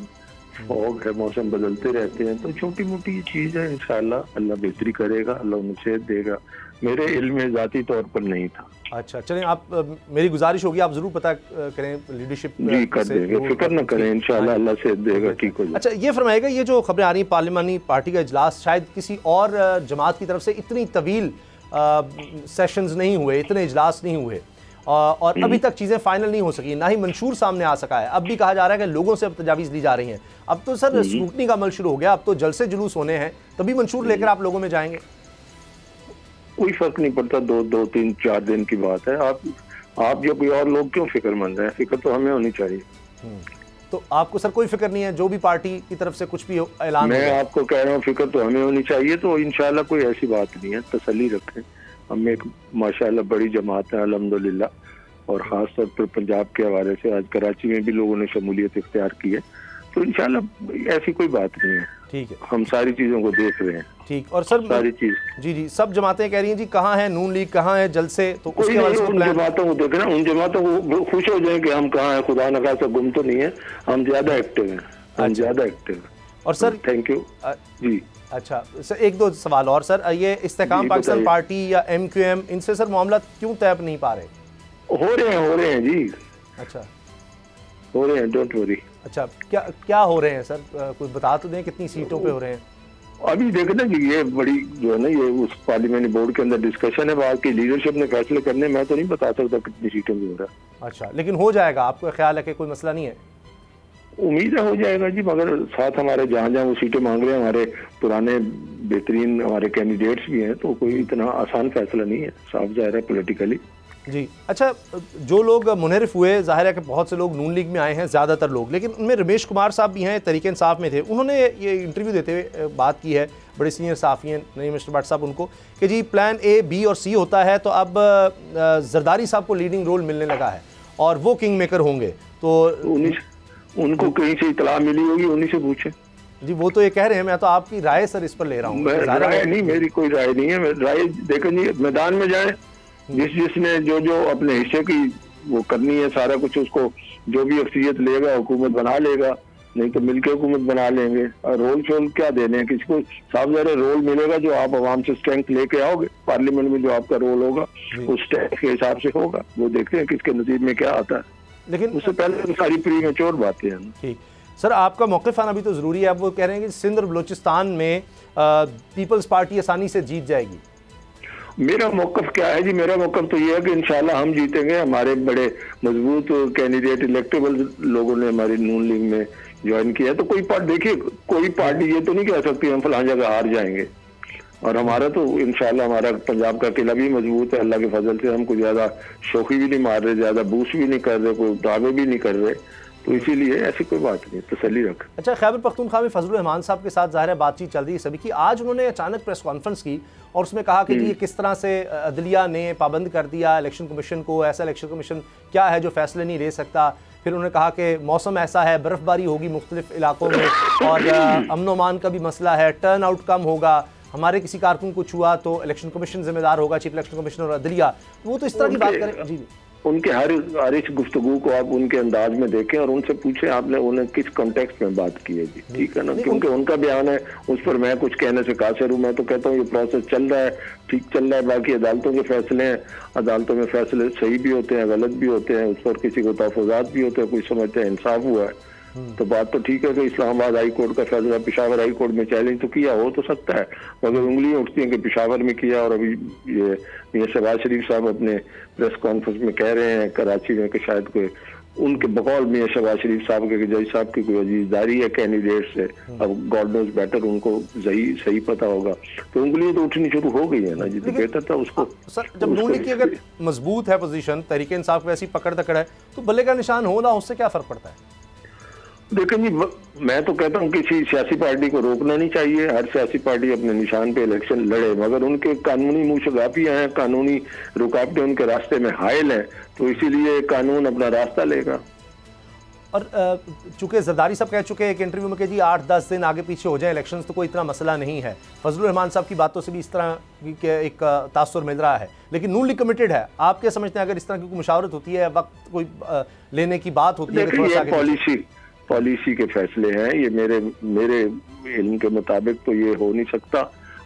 फॉग है, मौसम बदलते रहते हैं, तो छोटी मोटी ये चीज है। इंशाल्लाह अल्लाह बेहतरी करेगा, अल्लाह उन्हें सेहत देगा। मेरे इल्म में जाती तौर पर नहीं था। अच्छा, चलें, आप मेरी गुजारिश होगी आप जरूर पता करें लीडरशिप जी, कर देंगे, फिक्र न करें, इंशाल्लाह अल्लाह सेहत देगा, ठीक हो जाएगा। अच्छा, ये फरमाएगा, ये जो खबरें आ रही हैं पार्लियामानी पार्टी का इजलास शायद किसी और जमात की तरफ से इतनी तवील सेशंस नहीं हुए, इतने इजलास नहीं हुए, और अभी तक चीज़ें फाइनल नहीं हो सकी, ना ही मंशूर सामने आ सका है। अब भी कहा जा रहा है कि लोगों से अब तजावीज़ ली जा रही हैं। अब तो सर स्क्रूटनी का अमल शुरू हो गया, अब तो जलसे जुलूस होने हैं, तभी मंशूर लेकर आप लोगों में जाएंगे। कोई फर्क नहीं पड़ता, दो 3-4 दिन की बात है। आप जो कोई और लोग क्यों फिक्रमंद है? फिक्र तो हमें होनी चाहिए। तो आपको सर कोई फिक्र नहीं है जो भी पार्टी की तरफ से कुछ भी ऐलान? मैं आपको कह रहा हूँ फिक्र तो हमें होनी चाहिए। तो इंशाल्लाह कोई ऐसी बात नहीं है, तसल्ली रखें। हम एक माशाल्लाह बड़ी जमात है अल्हम्दुलिल्लाह, और ख़ास तौर पर पंजाब के हवाले से आज कराची में भी लोगों ने शमूलियत इख्तियार की है। तो इंशाल्लाह ऐसी कोई बात नहीं है। ठीक है, हम सारी चीज़ों को देख रहे हैं। ठीक, और सर सारी चीज़ जी सब जमातें कह रही हैं जी कहाँ है नून लीग, कहाँ है जलसे, तो उसके बाद उन जमातों को देखे ना, उन जमातों को खुश हो जाए कि हम कहाँ हैं, खुदा न खासा गुम तो नहीं है, हम ज़्यादा एक्टिव हैं, हम ज़्यादा एक्टिव हैं। और सर थैंक यू जी। अच्छा सर, एक दो सवाल और सर, ये इस्तेकाम पाकिस्तान पार्टी या MQM, इनसे सर मामला क्यों तय नहीं पा रहे? हो रहे हैं जी। अच्छा, हो रहे हैं, डोंट वरी। अच्छा, क्या हो रहे हैं सर, कुछ बता तो दें कितनी सीटों पे हो रहे हैं? अभी देखे ना जी, ये बड़ी जो है ना, ये उस पार्लियामेंट बोर्ड के अंदर डिस्कशन है, बात की लीडरशिप ने फैसले करने, मैं तो नहीं बता सकता कितनी सीटों में हो रहा है। अच्छा, लेकिन हो जाएगा, आपको ख्याल है कि कोई मसला नहीं है? उम्मीद है हो जाएगा जी, मगर साथ हमारे जहाँ जहाँ वो सीटें मांग रहे हैं, हमारे पुराने बेहतरीन हमारे कैंडिडेट्स भी हैं, तो कोई इतना आसान फैसला नहीं है, साफ जाहिर है पॉलिटिकली जी। अच्छा, जो लोग मुनहरिफ हुए, जाहिर है कि बहुत से लोग नून लीग में आए हैं, ज़्यादातर लोग, लेकिन उनमें रमेश कुमार साहब भी हैं, तहरीक इंसाफ में थे। उन्होंने ये इंटरव्यू देते हुए बात की है, बड़े सीनियर साफ़ी हैं नहीं मिस्टर भट्ट साहब, उनको कि जी प्लान A, B और C होता है, तो अब जरदारी साहब को लीडिंग रोल मिलने लगा है और वो किंग मेकर होंगे। तो उनको कहीं से इतला मिली होगी, उन्हीं से पूछे जी। वो तो ये कह रहे हैं, मैं तो आपकी राय सर इस पर ले रहा हूँ। राय नहीं, मेरी कोई राय नहीं है। राय देखें जी, मैदान में जाए, जिसने जो अपने हिस्से की वो करनी है सारा कुछ, उसको जो भी अक्सरियत लेगा हुकूमत बना लेगा, नहीं तो मिलकर हुकूमत बना लेंगे। और रोल शोल क्या देने हैं, किसी को साफ ज़ाहिर रोल मिलेगा जो आप आवाम से स्ट्रेंथ लेके आओगे, पार्लियामेंट में जो आपका रोल होगा उस स्ट्रेंथ के हिसाब से होगा। वो देखते हैं किसके नसीब में क्या आता है, लेकिन उससे पहले तो सारी प्रीमेच्योर बातें हैं। ठीक सर, आपका मौक़िफ़ आना भी तो ज़रूरी है। अब वो कह रहे हैं कि सिंध और बलूचिस्तान में पीपल्स पार्टी आसानी से जीत जाएगी। मेरा मौक़िफ़ क्या है जी? मेरा मौक़िफ़ तो ये है कि इंशाल्लाह हम जीतेंगे। हमारे बड़े मजबूत कैंडिडेट इलेक्टेबल लोगों ने हमारी नून लीग में ज्वाइन किया है। तो कोई पार्टी, देखिए कोई पार्टी ये तो नहीं कह सकती हम फलां जगह हार जाएंगे। और हमारा तो इंशाल्लाह हमारा पंजाब का किला भी मजबूत है, अल्लाह के फजल से। हम कोई ज़्यादा शोखी भी नहीं मार रहे, ज़्यादा बूस्ट भी नहीं कर रहे, कोई दावे भी नहीं कर रहे, तो इसीलिए ऐसी कोई बात नहीं, तसल्ली रख। अच्छा, खैबर पख्तूनख्वा में फजलुर रहमान साहब के साथ ज़ाहिर है बातचीत चल रही है सभी की। आज उन्होंने अचानक प्रेस कॉन्फ्रेंस की और उसमें कहा कि ये किस तरह से अदलिया ने पाबंद कर दिया इलेक्शन कमीशन को, ऐसा इलेक्शन कमीशन क्या है जो फैसले नहीं ले सकता। फिर उन्होंने कहा कि मौसम ऐसा है, बर्फ़बारी होगी मुख्तलिफ इलाकों में, और अमन अमान का भी मसला है, टर्न आउट कम होगा, हमारे किसी कारकुन कुछ हुआ तो इलेक्शन कमीशन जिम्मेदार होगा, चीफ इलेक्शन कमिश्नर और अदलिया। वो तो इस तरह की बात करें जी। उनके हर इस गुफ्तगू को आप उनके अंदाज में देखें और उनसे पूछें आपने उन्हें किस कॉन्टेक्स्ट में बात की है जी, ठीक है ना। क्योंकि उनका बयान है, उस पर मैं कुछ कहने से कासिर हूँ। मैं तो कहता हूँ ये प्रोसेस चल रहा है, ठीक चल रहा है। बाकी अदालतों के फैसले हैं, अदालतों में फैसले सही भी होते हैं, गलत भी होते हैं, उस पर किसी को तहफ़्फ़ुज़ात भी होते हैं, कोई समझते हैं इंसाफ हुआ है। तो बात तो ठीक है कि इस्लामाबाद हाई कोर्ट का फैसला पेशावर हाई कोर्ट में चैलेंज तो किया, हो तो सकता है, मगर उंगलियां उठती हैं कि पेशावर में किया। और अभी ये शहबाज शरीफ साहब अपने प्रेस कॉन्फ्रेंस में कह रहे हैं कराची में कि शायद कोई उनके बकौल में शहबाज शरीफ साहब के जज साहब की कोई अजीजदारी है कैंडिडेट से। अब गॉड नोज बेटर, उनको सही पता होगा। तो उंगलियां तो उठनी शुरू हो गई है ना जी, तो बेहतर था उसको। सर जब नून लीग की अगर मजबूत है पोजीशन, तहरीक इंसाफ वैसी पकड़ दकड़ है, तो बल्ले का निशान हो ना, उससे क्या फर्क पड़ता है? देखिए जी, मैं तो कहता हूँ किसी सियासी पार्टी को रोकना नहीं चाहिए। हर सियासी पार्टी अपने निशान पे इलेक्शन लड़े, मगर उनके कानूनी मुशगाफियां हैं, कानूनी रुकावटें उनके रास्ते में हायल हैं, तो इसीलिए कानून अपना रास्ता लेगा। और चूंकि जरदारी साहब कह चुके हैं एक इंटरव्यू में कि जी 8-10 दिन आगे पीछे हो जाए इलेक्शंस तो कोई इतना मसला नहीं है। फजलुर रहमान साहब की बातों से भी इस तरह की एक तासुर मिल रहा है, लेकिन नून लीग कमिटेड है। आप क्या समझते हैं अगर इस तरह की मुशावरत होती है, वक्त कोई लेने की बात होती है? पॉलिसी के फैसले हैं ये, मेरे इल्म के मुताबिक तो ये हो नहीं सकता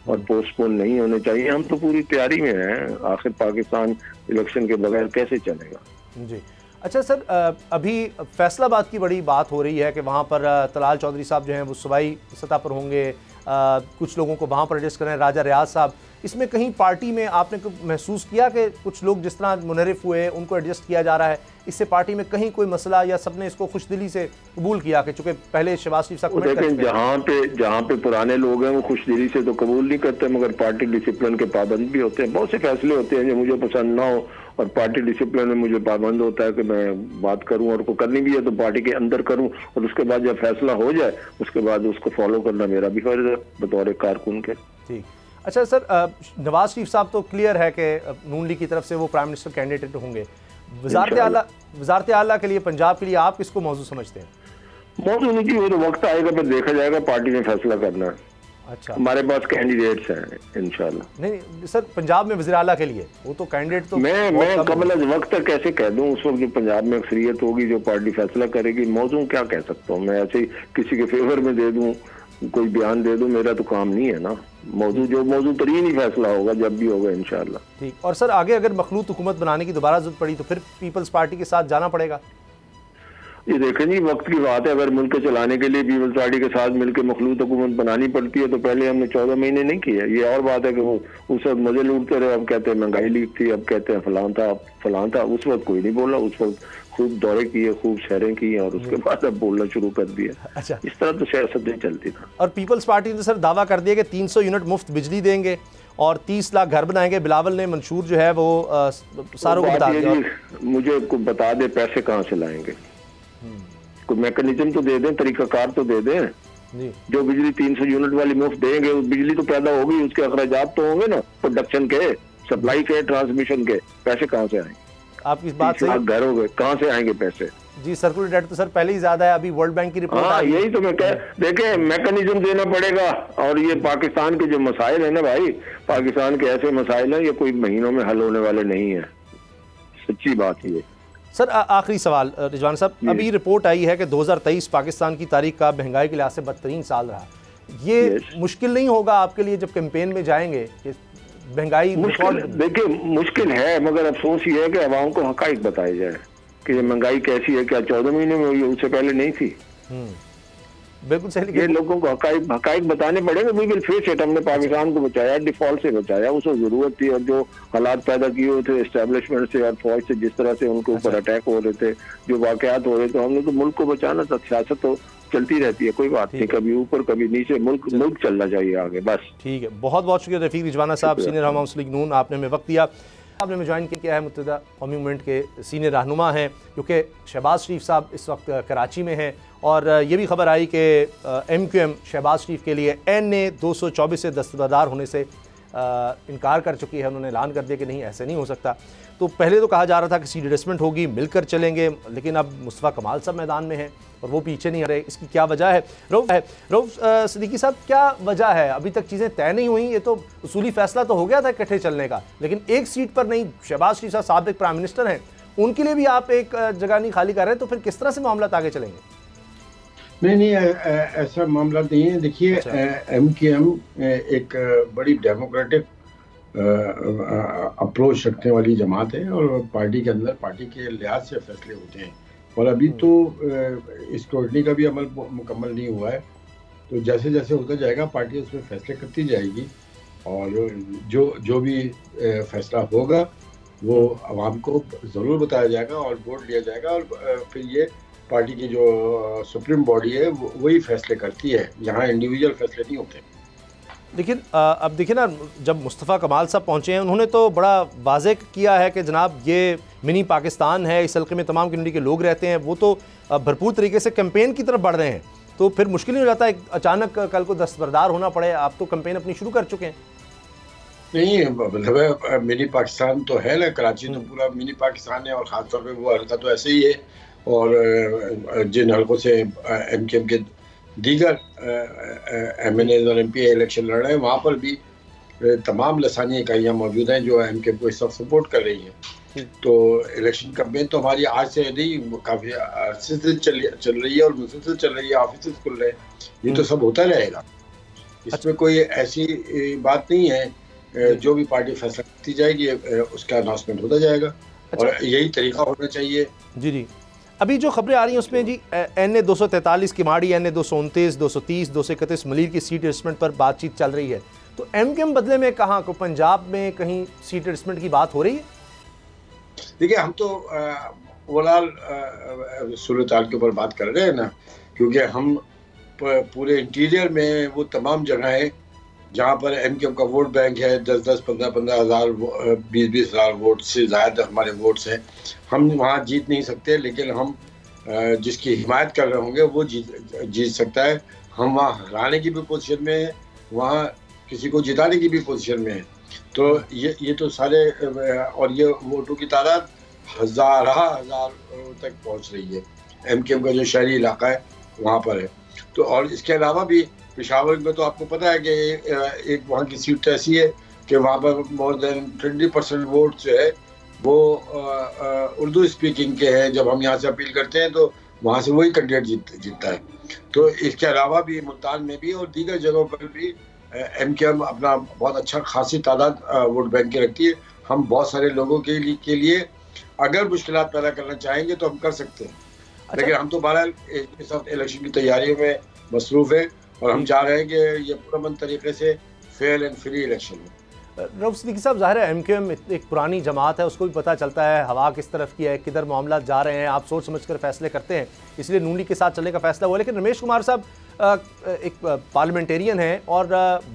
और पोस्टपोन नहीं होने चाहिए। हम तो पूरी तैयारी में हैं, आखिर पाकिस्तान इलेक्शन के बगैर कैसे चलेगा जी। अच्छा सर, अभी फैसलाबाद की बड़ी बात हो रही है कि वहाँ पर तलाल चौधरी साहब जो हैं वो सूबाई सतह पर होंगे, कुछ लोगों को वहाँ पर एडजस्ट करें, राजा रियाज साहब। इसमें कहीं पार्टी में आपने महसूस किया कि कुछ लोग जिस तरह मुनरिफ हुए उनको एडजस्ट किया जा रहा है, इससे पार्टी में कहीं कोई मसला, या सबने इसको खुश दिली से कबूल किया कि चूंकि पहले शहबाज शरीफ साहब देखें जहाँ पे पुराने लोग हैं वो खुश दिली से तो कबूल नहीं करते, मगर पार्टी डिसिप्लिन के पाबंद भी होते हैं। बहुत से फैसले होते हैं जो मुझे पसंद ना हो और पार्टी डिसिप्लिन में मुझे पाबंद होता है कि मैं बात करूं, और को करनी भी है तो पार्टी के अंदर करूं, और उसके बाद जब फैसला हो जाए उसके बाद उसको फॉलो करना मेरा भी फर्ज है बतौर कारकुन के। ठीक। अच्छा सर, नवाज शरीफ साहब तो क्लियर है कि नून लीग की तरफ से वो प्राइम मिनिस्टर कैंडिडेट होंगे। वज़ारत आला के लिए, पंजाब के लिए आप किसको मौजूद समझते हैं? मौजूद नहीं की, वो तो वक्त आएगा फिर देखा जाएगा, पार्टी ने फैसला करना है। अच्छा, हमारे पास कैंडिडेट्स हैं इंशाल्लाह। नहीं सर, पंजाब में वज़ीर आला के लिए वो तो कैंडिडेट तो मैं कबल वक्त तक कैसे कह दूं, उस वक्त जो पंजाब में अक्सरियत होगी, जो पार्टी फैसला करेगी, मौजूद क्या कह सकता हूँ मैं, ऐसे ही किसी के फेवर में दे दूं, कोई बयान दे दूं, मेरा तो काम नहीं है ना। मौजूद तरीन ही फैसला होगा जब भी होगा इंशाल्लाह। ठीक। और सर आगे अगर मखलूत हुकूमत बनाने की दोबारा जरूरत पड़ी तो फिर पीपल्स पार्टी के साथ जाना पड़ेगा? ये देखें जी, वक्त की बात है। अगर मुल्क चलाने के लिए पीपल्स पार्टी के साथ मिलकर मखलूत हुकूमत बनानी पड़ती है तो पहले हमने 14 महीने नहीं किया। ये और बात है कि वो उस वक्त मजे लूटते रहे, अब कहते हैं महंगाई लीक थी, अब कहते हैं फलां था। उस वक्त कोई नहीं बोला, उस वक्त खूब दौरे किए, खूब सैरें की, और उसके बाद अब बोलना शुरू कर दिया। अच्छा, इस तरह तो सियासत नहीं चलती था। और पीपल्स पार्टी ने सर दावा कर दिया कि 300 यूनिट मुफ्त बिजली देंगे और 30 लाख घर बनाएंगे। बिलावल ने मंशूर जो है वो सारों को बता दिया। मुझे बता दे पैसे कहाँ से लाएंगे, कोई मैकेनिज्म तो दे दें, तरीकाकार तो दे दें जी। जो बिजली 300 यूनिट वाली मुफ्त देंगे, उस बिजली तो पैदा होगी, उसके अखराजात तो होंगे ना, प्रोडक्शन के, सप्लाई के, ट्रांसमिशन के। पैसे कहाँ से आएंगे? आपकी इस बात से घर हो गए, कहाँ से आएंगे पैसे? जी, सर्कुलर डेट तो सर पहले ही ज्यादा है। अभी वर्ल्ड बैंक की रिपोर्ट, हाँ यही तो मैं कह, देखें मैकेनिज्म देना पड़ेगा। और ये पाकिस्तान के जो मसाइल है ना भाई, पाकिस्तान के ऐसे मसाइल हैं ये कोई महीनों में हल होने वाले नहीं है, सच्ची बात ये। सर आखिरी सवाल रिजवान साहब, अभी रिपोर्ट आई है कि 2023 पाकिस्तान की तारीख का महंगाई के लिहाज से बदतरीन साल रहा। ये मुश्किल नहीं होगा आपके लिए जब कैंपेन में जाएंगे कि महंगाई? देखिए मुश्किल है, मगर अफसोस ये है कि अवाम को हकाइक बताया जाए कि ये महंगाई कैसी है। क्या 14 महीने में हुई, उससे पहले नहीं थी? बिल्कुल सही। ये लोगों को हकाइक बताने पड़ेंगे। We will face it. हमने पाकिस्तान को बचाया, डिफॉल्ट से बचाया, उसको जरूरत थी। और जो हालात पैदा किए हुए थे एस्टेब्लिशमेंट से और फौज से, जिस तरह से उनके ऊपर अटैक हो रहे थे, जो वाकयात हो रहे थे, हमने तो मुल्क को बचाना था। सियासत तो चलती रहती है, कोई बात नहीं, कभी ऊपर कभी नीचे, मुल्क चलना चाहिए आगे, बस। ठीक है, बहुत बहुत शुक्रिया रफीक रिजवाना साहब, सीनियर रहनुमा मुस्लिम लीग नून, आपने हमें वक्त दिया। आपने में ज्वाइन किया है, मुत्तहिदा कौमी मूवमेंट के सीनियर रहनुमा हैं, क्योंकि शहबाज शरीफ साहब इस वक्त कराची में हैं। और ये भी खबर आई कि MQM शहबाज शरीफ के लिए NA 224 से दस्तबरदार होने से इनकार कर चुकी है। उन्होंने ऐलान कर दिया कि नहीं, ऐसे नहीं हो सकता। तो पहले तो कहा जा रहा था कि सीट एडजस्टमेंट होगी, मिलकर चलेंगे, लेकिन अब मुस्तफ़ा कमाल साहब मैदान में हैं और वो पीछे नहीं आ रहे। इसकी क्या वजह है? रऊफ सिद्दीकी साहब, क्या वजह है? अभी तक चीज़ें तय नहीं हुई। ये तो उसूली फैसला तो हो गया था इकट्ठे चलने का, लेकिन एक सीट पर नहीं। शहबाज शरीफ साहब साबिक प्राइम मिनिस्टर हैं, उनके लिए भी आप एक जगह नहीं खाली कर रहे, तो फिर किस तरह से मामला आगे चलेंगे? नहीं, ऐसा मामला नहीं है। देखिए, MKM एक बड़ी डेमोक्रेटिक अप्रोच रखने वाली जमात है और पार्टी के अंदर पार्टी के लिहाज से फैसले होते हैं, और अभी तो स्क्रूटनी का भी अमल मुकम्मल नहीं हुआ है। तो जैसे जैसे होता जाएगा पार्टी उसमें फैसले करती जाएगी, और जो भी फैसला होगा वो आवाम को ज़रूर बताया जाएगा और वोट लिया जाएगा, और फिर ये पार्टी की जो सुप्रीम बॉडी है वही फैसले करती है, यहाँ इंडिविजुअल फैसले नहीं होते। लेकिन अब देखिए ना, जब मुस्तफ़ा कमाल साहब पहुँचे हैं उन्होंने तो बड़ा वाज़ेह किया है कि जनाब ये मिनी पाकिस्तान है, इस हल्के में तमाम कम्युनिटी के लोग रहते हैं, वो तो भरपूर तरीके से कैंपेन की तरफ बढ़ रहे हैं, तो फिर मुश्किल नहीं हो जाता है अचानक कल को दस्तबरदार होना पड़े? आप तो कैंपेन अपनी शुरू कर चुके हैं। नहीं, मतलब मिनी पाकिस्तान तो है ना, कराची तो पूरा मिनी पाकिस्तान है, और ख़ासतौर पे वो हल्का तो ऐसे ही है, और जिन हल्कों से MKM के दीगर MNAs और MP इलेक्शन लड़ रहे हैं, वहाँ पर भी तमाम लसानी इकाइयाँ मौजूद हैं जो MKM को इस वक्त सपोर्ट कर रही हैं। तो इलेक्शन कैंपेन तो हमारी आज से नहीं, काफ़ी अर्से से चल रही है और मुसलसल चल रही है, ऑफिस खुल रहे हैं, ये तो सब होता रहेगा, इसमें कोई ऐसी बात नहीं है। जो भी पार्टी फैसला करती जाएगी उसका अनाउंसमेंट होता जाएगा, और यही तरीका होना चाहिए। जी, अभी जो खबरें आ रही हैं उसमें जी NA 243 किमाड़ी, NA 229, 230, 231 मलीर की सीट एडजस्टमेंट पर बातचीत चल रही है, तो MKM बदले में कहाँ को पंजाब में कहीं सीट एडजस्टमेंट की बात हो रही है? देखिए, हम तो ओवरऑल सूरत हाल के ऊपर बात कर रहे हैं ना, क्योंकि हम पूरे इंटीरियर में वो तमाम जगहें जहाँ पर MKM का वोट बैंक है, 10-10, 15-15 हज़ार, 20-20 हज़ार वोट से ज़्यादा हमारे वोट्स हैं, हम वहाँ जीत नहीं सकते, लेकिन हम जिसकी हिमायत कर रहे होंगे वो जीत सकता है। हम वहाँ हराने की भी पोजीशन में हैं, वहाँ किसी को जिताने की भी पोजीशन में है। तो ये तो सारे, और ये वोटों की तादाद हज़ार तक पहुँच रही है। MKM का जो शहरी इलाका है वहाँ पर है। तो और इसके अलावा भी पेशावर में तो आपको पता है कि एक वहाँ की सीट ऐसी है कि वहाँ पर मोर देन 20% वोट जो है वो उर्दू स्पीकिंग के हैं। जब हम यहाँ से अपील करते हैं तो वहाँ से वही कैंडिडेट जीतता है। तो इसके अलावा भी मुल्तान में भी और दीगर जगहों पर भी MKM अपना बहुत अच्छा खासी तादाद वोट बैंक की रखती है। हम बहुत सारे लोगों के लिए अगर मुश्किलात पैदा करना चाहेंगे तो हम कर सकते हैं। लेकिन हम तो बहरहाल इस वक्त इलेक्शन की तैयारियों में मसरूफ़ है और हम चाह रहे हैं कि ये पुरअमन तरीके से फेयर एंड फ्री इलेक्शन हो। रऊफ सिद्दीकी साहब, ज़ाहिर है MKM एक पुरानी जमात है, उसको भी पता चलता है हवा किस तरफ की है, किधर मामला जा रहे हैं, आप सोच समझ कर फैसले करते हैं, इसलिए नून लीग के साथ चलने का फैसला हुआ। लेकिन रमेश कुमार साहब एक पार्लियामेंटेरियन हैं और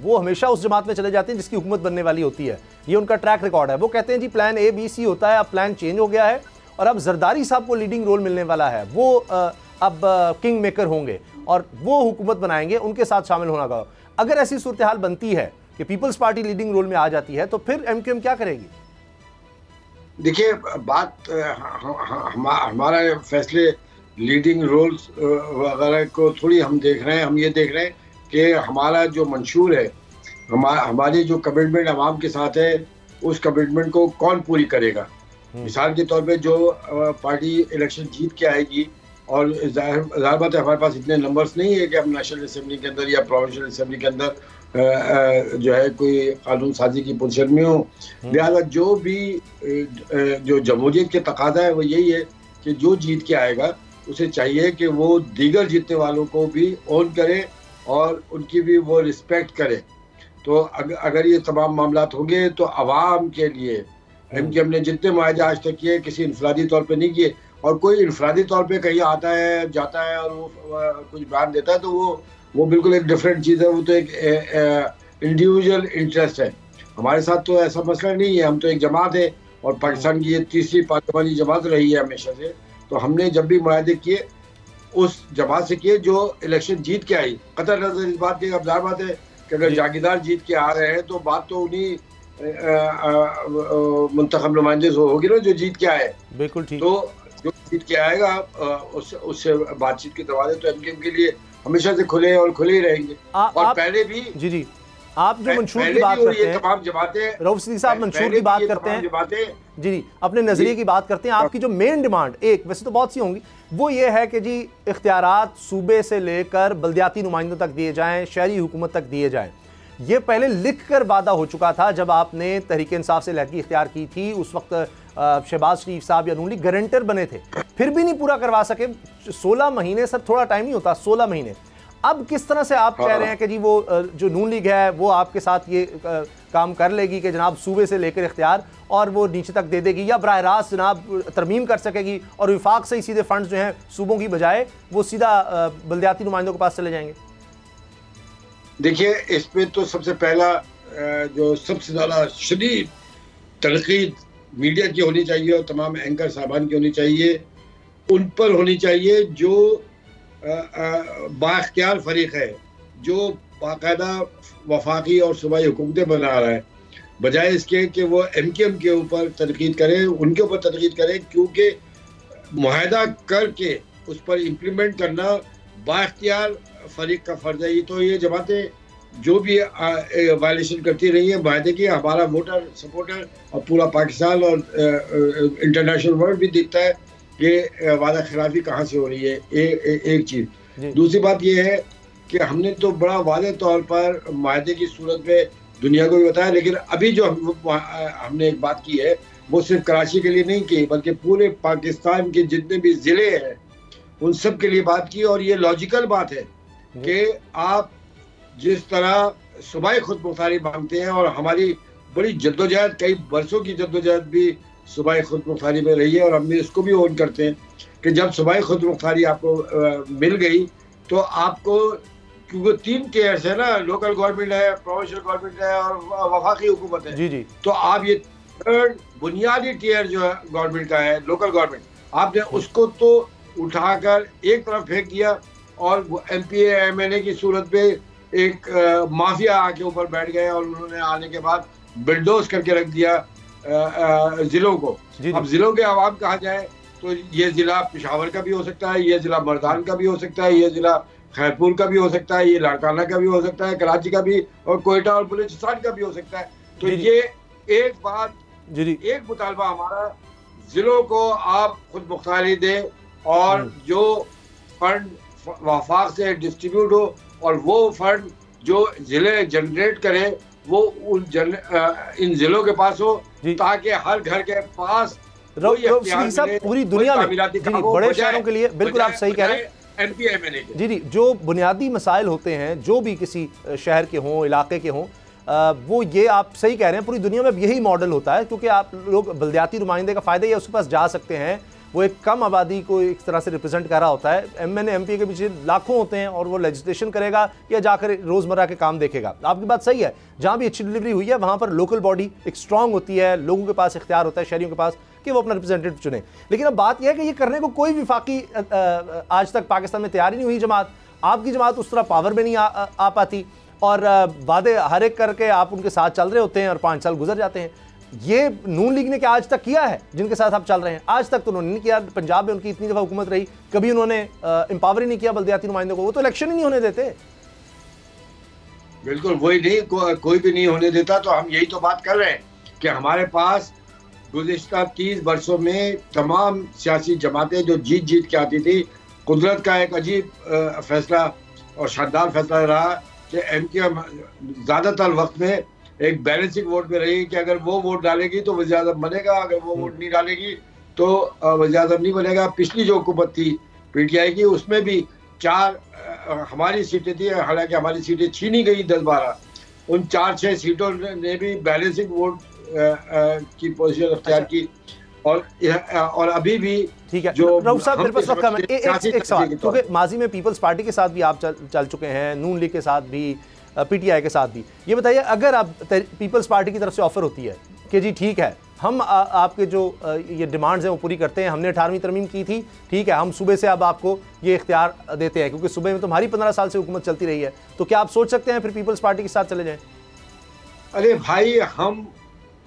वो हमेशा उस जमात में चले जाते हैं जिसकी हुकूमत बनने वाली होती है, ये उनका ट्रैक रिकॉर्ड है। वो कहते हैं जी प्लान ABC होता है, अब प्लान चेंज हो गया है और अब जरदारी साहब को लीडिंग रोल मिलने वाला है, वो अब किंग मेकर होंगे और वो हुकूमत बनाएंगे, उनके साथ शामिल होना होगा। अगर ऐसी सूरत हाल बनती है कि पीपल्स पार्टी लीडिंग रोल में आ जाती है तो फिर MKM क्या करेगी? देखिए, बात हमारा फैसले लीडिंग रोल्स वगैरह को थोड़ी हम देख रहे हैं। हम ये देख रहे हैं कि हमारा जो मंशूर है, हमारी जो कमिटमेंट आवाम के साथ है, उस कमिटमेंट को कौन पूरी करेगा। मिसाल के तौर पे जो पार्टी इलेक्शन जीत के आएगी, और ज़ाहिर बात है हमारे पास इतने नंबर्स नहीं है कि हम नेशनल असम्बली के अंदर या प्रोविंशियल असम्बली के अंदर जो है कोई कानून साजी की पोजीशन में हो। लिहाजा जो भी जो जमहूरियत के तकाजा है वो यही है कि जो जीत के आएगा उसे चाहिए कि वो दीगर जीतने वालों को भी ऑन करे और उनकी भी वो रिस्पेक्ट करे। तो अगर ये तमाम मामलात होंगे तो आवाम के लिए MKM ने जितने मुआहदे आज तक किए किसी इंफरादी तौर पे नहीं किए। और कोई इंफरादी तौर पे कहीं आता है जाता है और वो कुछ बयान देता है तो वो बिल्कुल एक डिफरेंट चीज़ है, वो तो एक इंडिविजुअल इंटरेस्ट है। हमारे साथ तो ऐसा मसला नहीं है, हम तो एक जमात है और पाकिस्तान की ये तीसरी पार्लियामानी जमात रही है हमेशा से। तो हमने जब भी मुआहदे किए उस जमात से किए जो इलेक्शन जीत के आई। कतर नजर इस बात की, अब ज़ाहिर बात है कि अगर जागीरदार जीत के आ रहे हैं तो बात तो उन्हीं मुंतखब नुमाइंदे से होगी ना जो जीत के आए। बिल्कुल ठीक। तो जो जीत के आएगा उससे बातचीत के दरवाजे तो MKM के लिए हमेशा से खुले और खुले ही रहेंगे। और पहले भी जी आप जो मंशूर की बात करते हैं, तमाम जमातें, रऊफ सिद्दीकी साहब मंशूर की बात करते हैं, जी अपने नजरिए की बात करते हैं, आपकी जो मेन डिमांड, एक वैसे तो बहुत सी होंगी, वो ये है कि जी इख्तियारात सूबे से लेकर बल्दियाती नुमाइंदों तक दिए जाएं, शहरी हुकूमत तक दिए जाएं। ये पहले लिख कर वादा हो चुका था जब आपने तहरीक इंसाफ से लहकी इख्तियार की थी, उस वक्त शहबाज शरीफ साहब या नून लीग गारंटर बने थे, फिर भी नहीं पूरा करवा सके। 16 महीने सर थोड़ा टाइम नहीं होता, 16 महीने। अब किस तरह से आप कह रहे हैं कि जी वो जो नून लीग है वो आपके साथ ये काम कर लेगी कि जनाब सूबे से लेकर इख्तियार और वो नीचे तक दे देगी, या बराह रास्त जनाब तरमीम कर सकेगी और विफाक से ही सीधे फंड्स जो हैं सूबों की बजाय वो सीधा बल्दियाती नुमाइंदों के पास चले जाएंगे? देखिए, इस पे तो सबसे पहला जो सबसे ज़्यादा शदीद तनकीद मीडिया की होनी चाहिए और तमाम एंकर साहबान की होनी चाहिए, उन पर होनी चाहिए जो बाख्तियार फरीक है, जो बाकायदा वफाकी और सूबाई हुकूमतें बना रहा है, बजाय इसके कि वो MKM के ऊपर तनकीद करें, उनके ऊपर तनकीद करें, क्योंकि मुआहदा करके उस पर इम्प्लीमेंट करना बाख्तियार फरीक का फर्ज है। तो ये जमातें जो भी वायलेशन करती रही है वायदे की, हमारा वोटर सपोर्टर और पूरा पाकिस्तान और इंटरनेशनल वर्ल्ड भी देखता है कि वादा खिलाफी कहाँ से हो रही है। एक चीज़। दूसरी बात ये है कि हमने तो बड़ा वादे तौर पर माहदे की सूरत में दुनिया को भी बताया, लेकिन अभी जो हमने एक बात की है वो सिर्फ कराची के लिए नहीं की, बल्कि पूरे पाकिस्तान के जितने भी ज़िले हैं उन सब के लिए बात की। और ये लॉजिकल बात है कि आप जिस तरह सूबाई खुद मुख्तारी मांगते हैं, और हमारी बड़ी जद्दोजहद, कई बरसों की जद्दोजहद भी सूबाई खुद मुख्तारी में रही है, और हम इसको भी ओन करते हैं कि जब सूबाई खुद मुख्तारी आपको मिल गई तो आपको, क्योंकि 3 टियर्स है ना, लोकल गवर्नमेंट है, प्रोविंशियल गवर्नमेंट है और वफाकी हुकूमत है। जी जी। तो आप ये थर्ड बुनियादी टियर जो है गवर्नमेंट का है, लोकल गवर्नमेंट, आपने उसको तो उठाकर एक तरफ फेंक दिया और MPA MNA की सूरत पे एक माफिया आके ऊपर बैठ गए और उन्होंने आने के बाद बिल्डोज करके रख दिया जिलों को। अब जिलों के आवाम कहा जाए तो ये जिला पेशावर का भी हो सकता है, ये जिला मर्दान का भी हो सकता है, ये जिला खैरपुर का भी हो सकता है, ये लाड़काना का भी हो सकता है, कराची का भी, और कोयटा और बलूचिस्तान का भी हो सकता है। तो ये एक बात, एक मुतालबा हमारा, जिलों को आप खुद मुख्तारी दें और जो फंड वफाक से डिस्ट्रीब्यूट हो और वो फंड जो जिले जनरेट करें वो इन जिलों के पास हो, ताकि हर घर के पास पूरी दुनिया में बड़े शहरों के लिए, बिल्कुल आप सही कह रहे हैं, MPA MNA जी, जो बुनियादी मसाइल होते हैं जो भी किसी शहर के हों, इलाके के हों, वो ये आप सही कह रहे हैं, पूरी दुनिया में यही मॉडल होता है, क्योंकि आप लोग बल्दियाती नुमाइंदे का फ़ायदा ये उसके पास जा सकते हैं, वो एक कम आबादी को एक तरह से रिप्रेजेंट कर रहा होता है। MNA MPA के पीछे लाखों होते हैं और वो लेजिस्लेशन करेगा या जाकर रोज़मर्रा के काम देखेगा। आपकी बात सही है, जहाँ भी अच्छी डिलीवरी हुई है वहाँ पर लोकल बॉडी एक स्ट्रांग होती है, लोगों के पास इख्तियार होता है, शहरियों के पास, कि वो अपना रिप्रेजेंटेटिव चुने। लेकिन अब बात यह है कि ये करने को कोई विफाकी आज तक पाकिस्तान में तैयार ही नहीं हुई जमात। आपकी जमात उस तरह पावर में नहीं आ पाती और वादे हर एक करके आप उनके साथ चल रहे होते हैं और 5 साल गुजर जाते हैं। ये नून लीग ने क्या आज तक किया है जिनके साथ आप चल रहे हैं? आज तक तो उन्होंने नहीं किया। पंजाब में उनकी इतनी दफ़ा हुकूमत रही, कभी उन्होंने एम्पावर ही नहीं किया बल्दियाती नुमाइंदों को, वो तो इलेक्शन ही नहीं होने देते। बिल्कुल वही नहीं, कोई भी नहीं होने देता। तो हम यही तो बात कर रहे हैं कि हमारे पास गुज़िश्ता 30 वर्षों में तमाम सियासी जमातें जो जीत के आती थी, कुदरत का एक अजीब फैसला और शानदार फैसला रहा कि MKM ज़्यादातर वक्त में एक बैलेंसिंग वोट में रही कि अगर वो वोट डालेगी तो वज़ीर आज़म बनेगा, अगर वो वोट नहीं डालेगी तो वज़ीर आज़म नहीं बनेगा। पिछली जो हुकूमत थी PTI की, उसमें भी 4 हमारी सीटें थी, हालांकि हमारी सीटें छीनी गई 10-12, उन 4-6 सीटों ने भी बैलेंसिंग वोट की पोजीशन अख्तियार की। और अभी भी ठीक है रऊफ साहब, मेरे पास वक्त कम है, एक सवाल, क्योंकि माजी में पीपल्स पार्टी के साथ भी आप चल चुके हैं, नून लीग के साथ भी, PTI के साथ भी, ये बताइए अगर आप पीपल्स पार्टी की तरफ से ऑफर होती है कि जी ठीक है हम आपके जो ये डिमांड्स हैं वो पूरी करते हैं, हमने 18वीं तरमीम की थी, ठीक है हम सूबे से अब आपको ये इख्तियार देते हैं क्योंकि सूबे में तुम्हारी 15 साल से हुकूमत चलती रही है, तो क्या आप सोच सकते हैं फिर पीपल्स पार्टी के साथ चले जाएं? अरे भाई,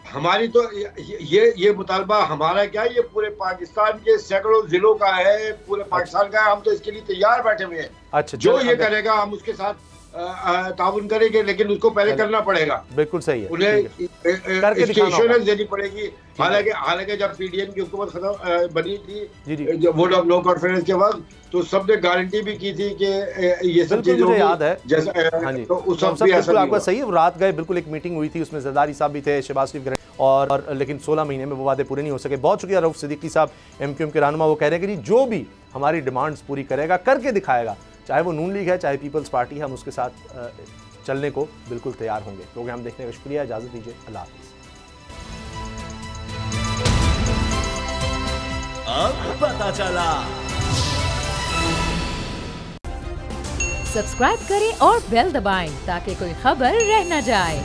हमारी तो ये मुतालबा हमारा क्या, ये पूरे पाकिस्तान के सैकड़ों जिलों का है, पूरे पाकिस्तान का है, हम तो इसके लिए तैयार बैठे हुए हैं। अच्छा, जो ये करेगा हम उसके साथ ताउन करेंगे, लेकिन उसको पहले करना पड़ेगा। बिल्कुल सही है, उन्हें एश्योरेंस देनी पड़ेगी। हालांकि जब पीडीएम की हुकूमत खत्म बनी थी जब वोट ऑफ नो कॉन्फिडेंस के वक्त, तो सबने गारंटी भी की थी कि ये सब चीजें मुझे याद है जैसा तो उस वक्त भी ऐसा आपका सही है। रात गए, बिल्कुल एक मीटिंग हुई थी, उसमें जरदारी साहब भी थे, शहबाज शरीफ और लेकिन 16 महीने में वो वादे पूरे नहीं हो सके। बहुत शुक्रिया रऊफ सिद्दीकी साहब, एमक्यूएम के रहनुमा। वो कह रहे हैं कि जी जो भी हमारी डिमांड्स पूरी करेगा, करके दिखाएगा, चाहे वो नून लीग है, चाहे पीपल्स पार्टी है, हम उसके साथ चलने को बिल्कुल तैयार होंगे। प्रोग्राम देखने का शुक्रिया, इजाजत दीजिए, अल्लाह हाफिज़। अब पता चला। सब्सक्राइब करें और बेल दबाएं ताकि कोई खबर रह न जाए।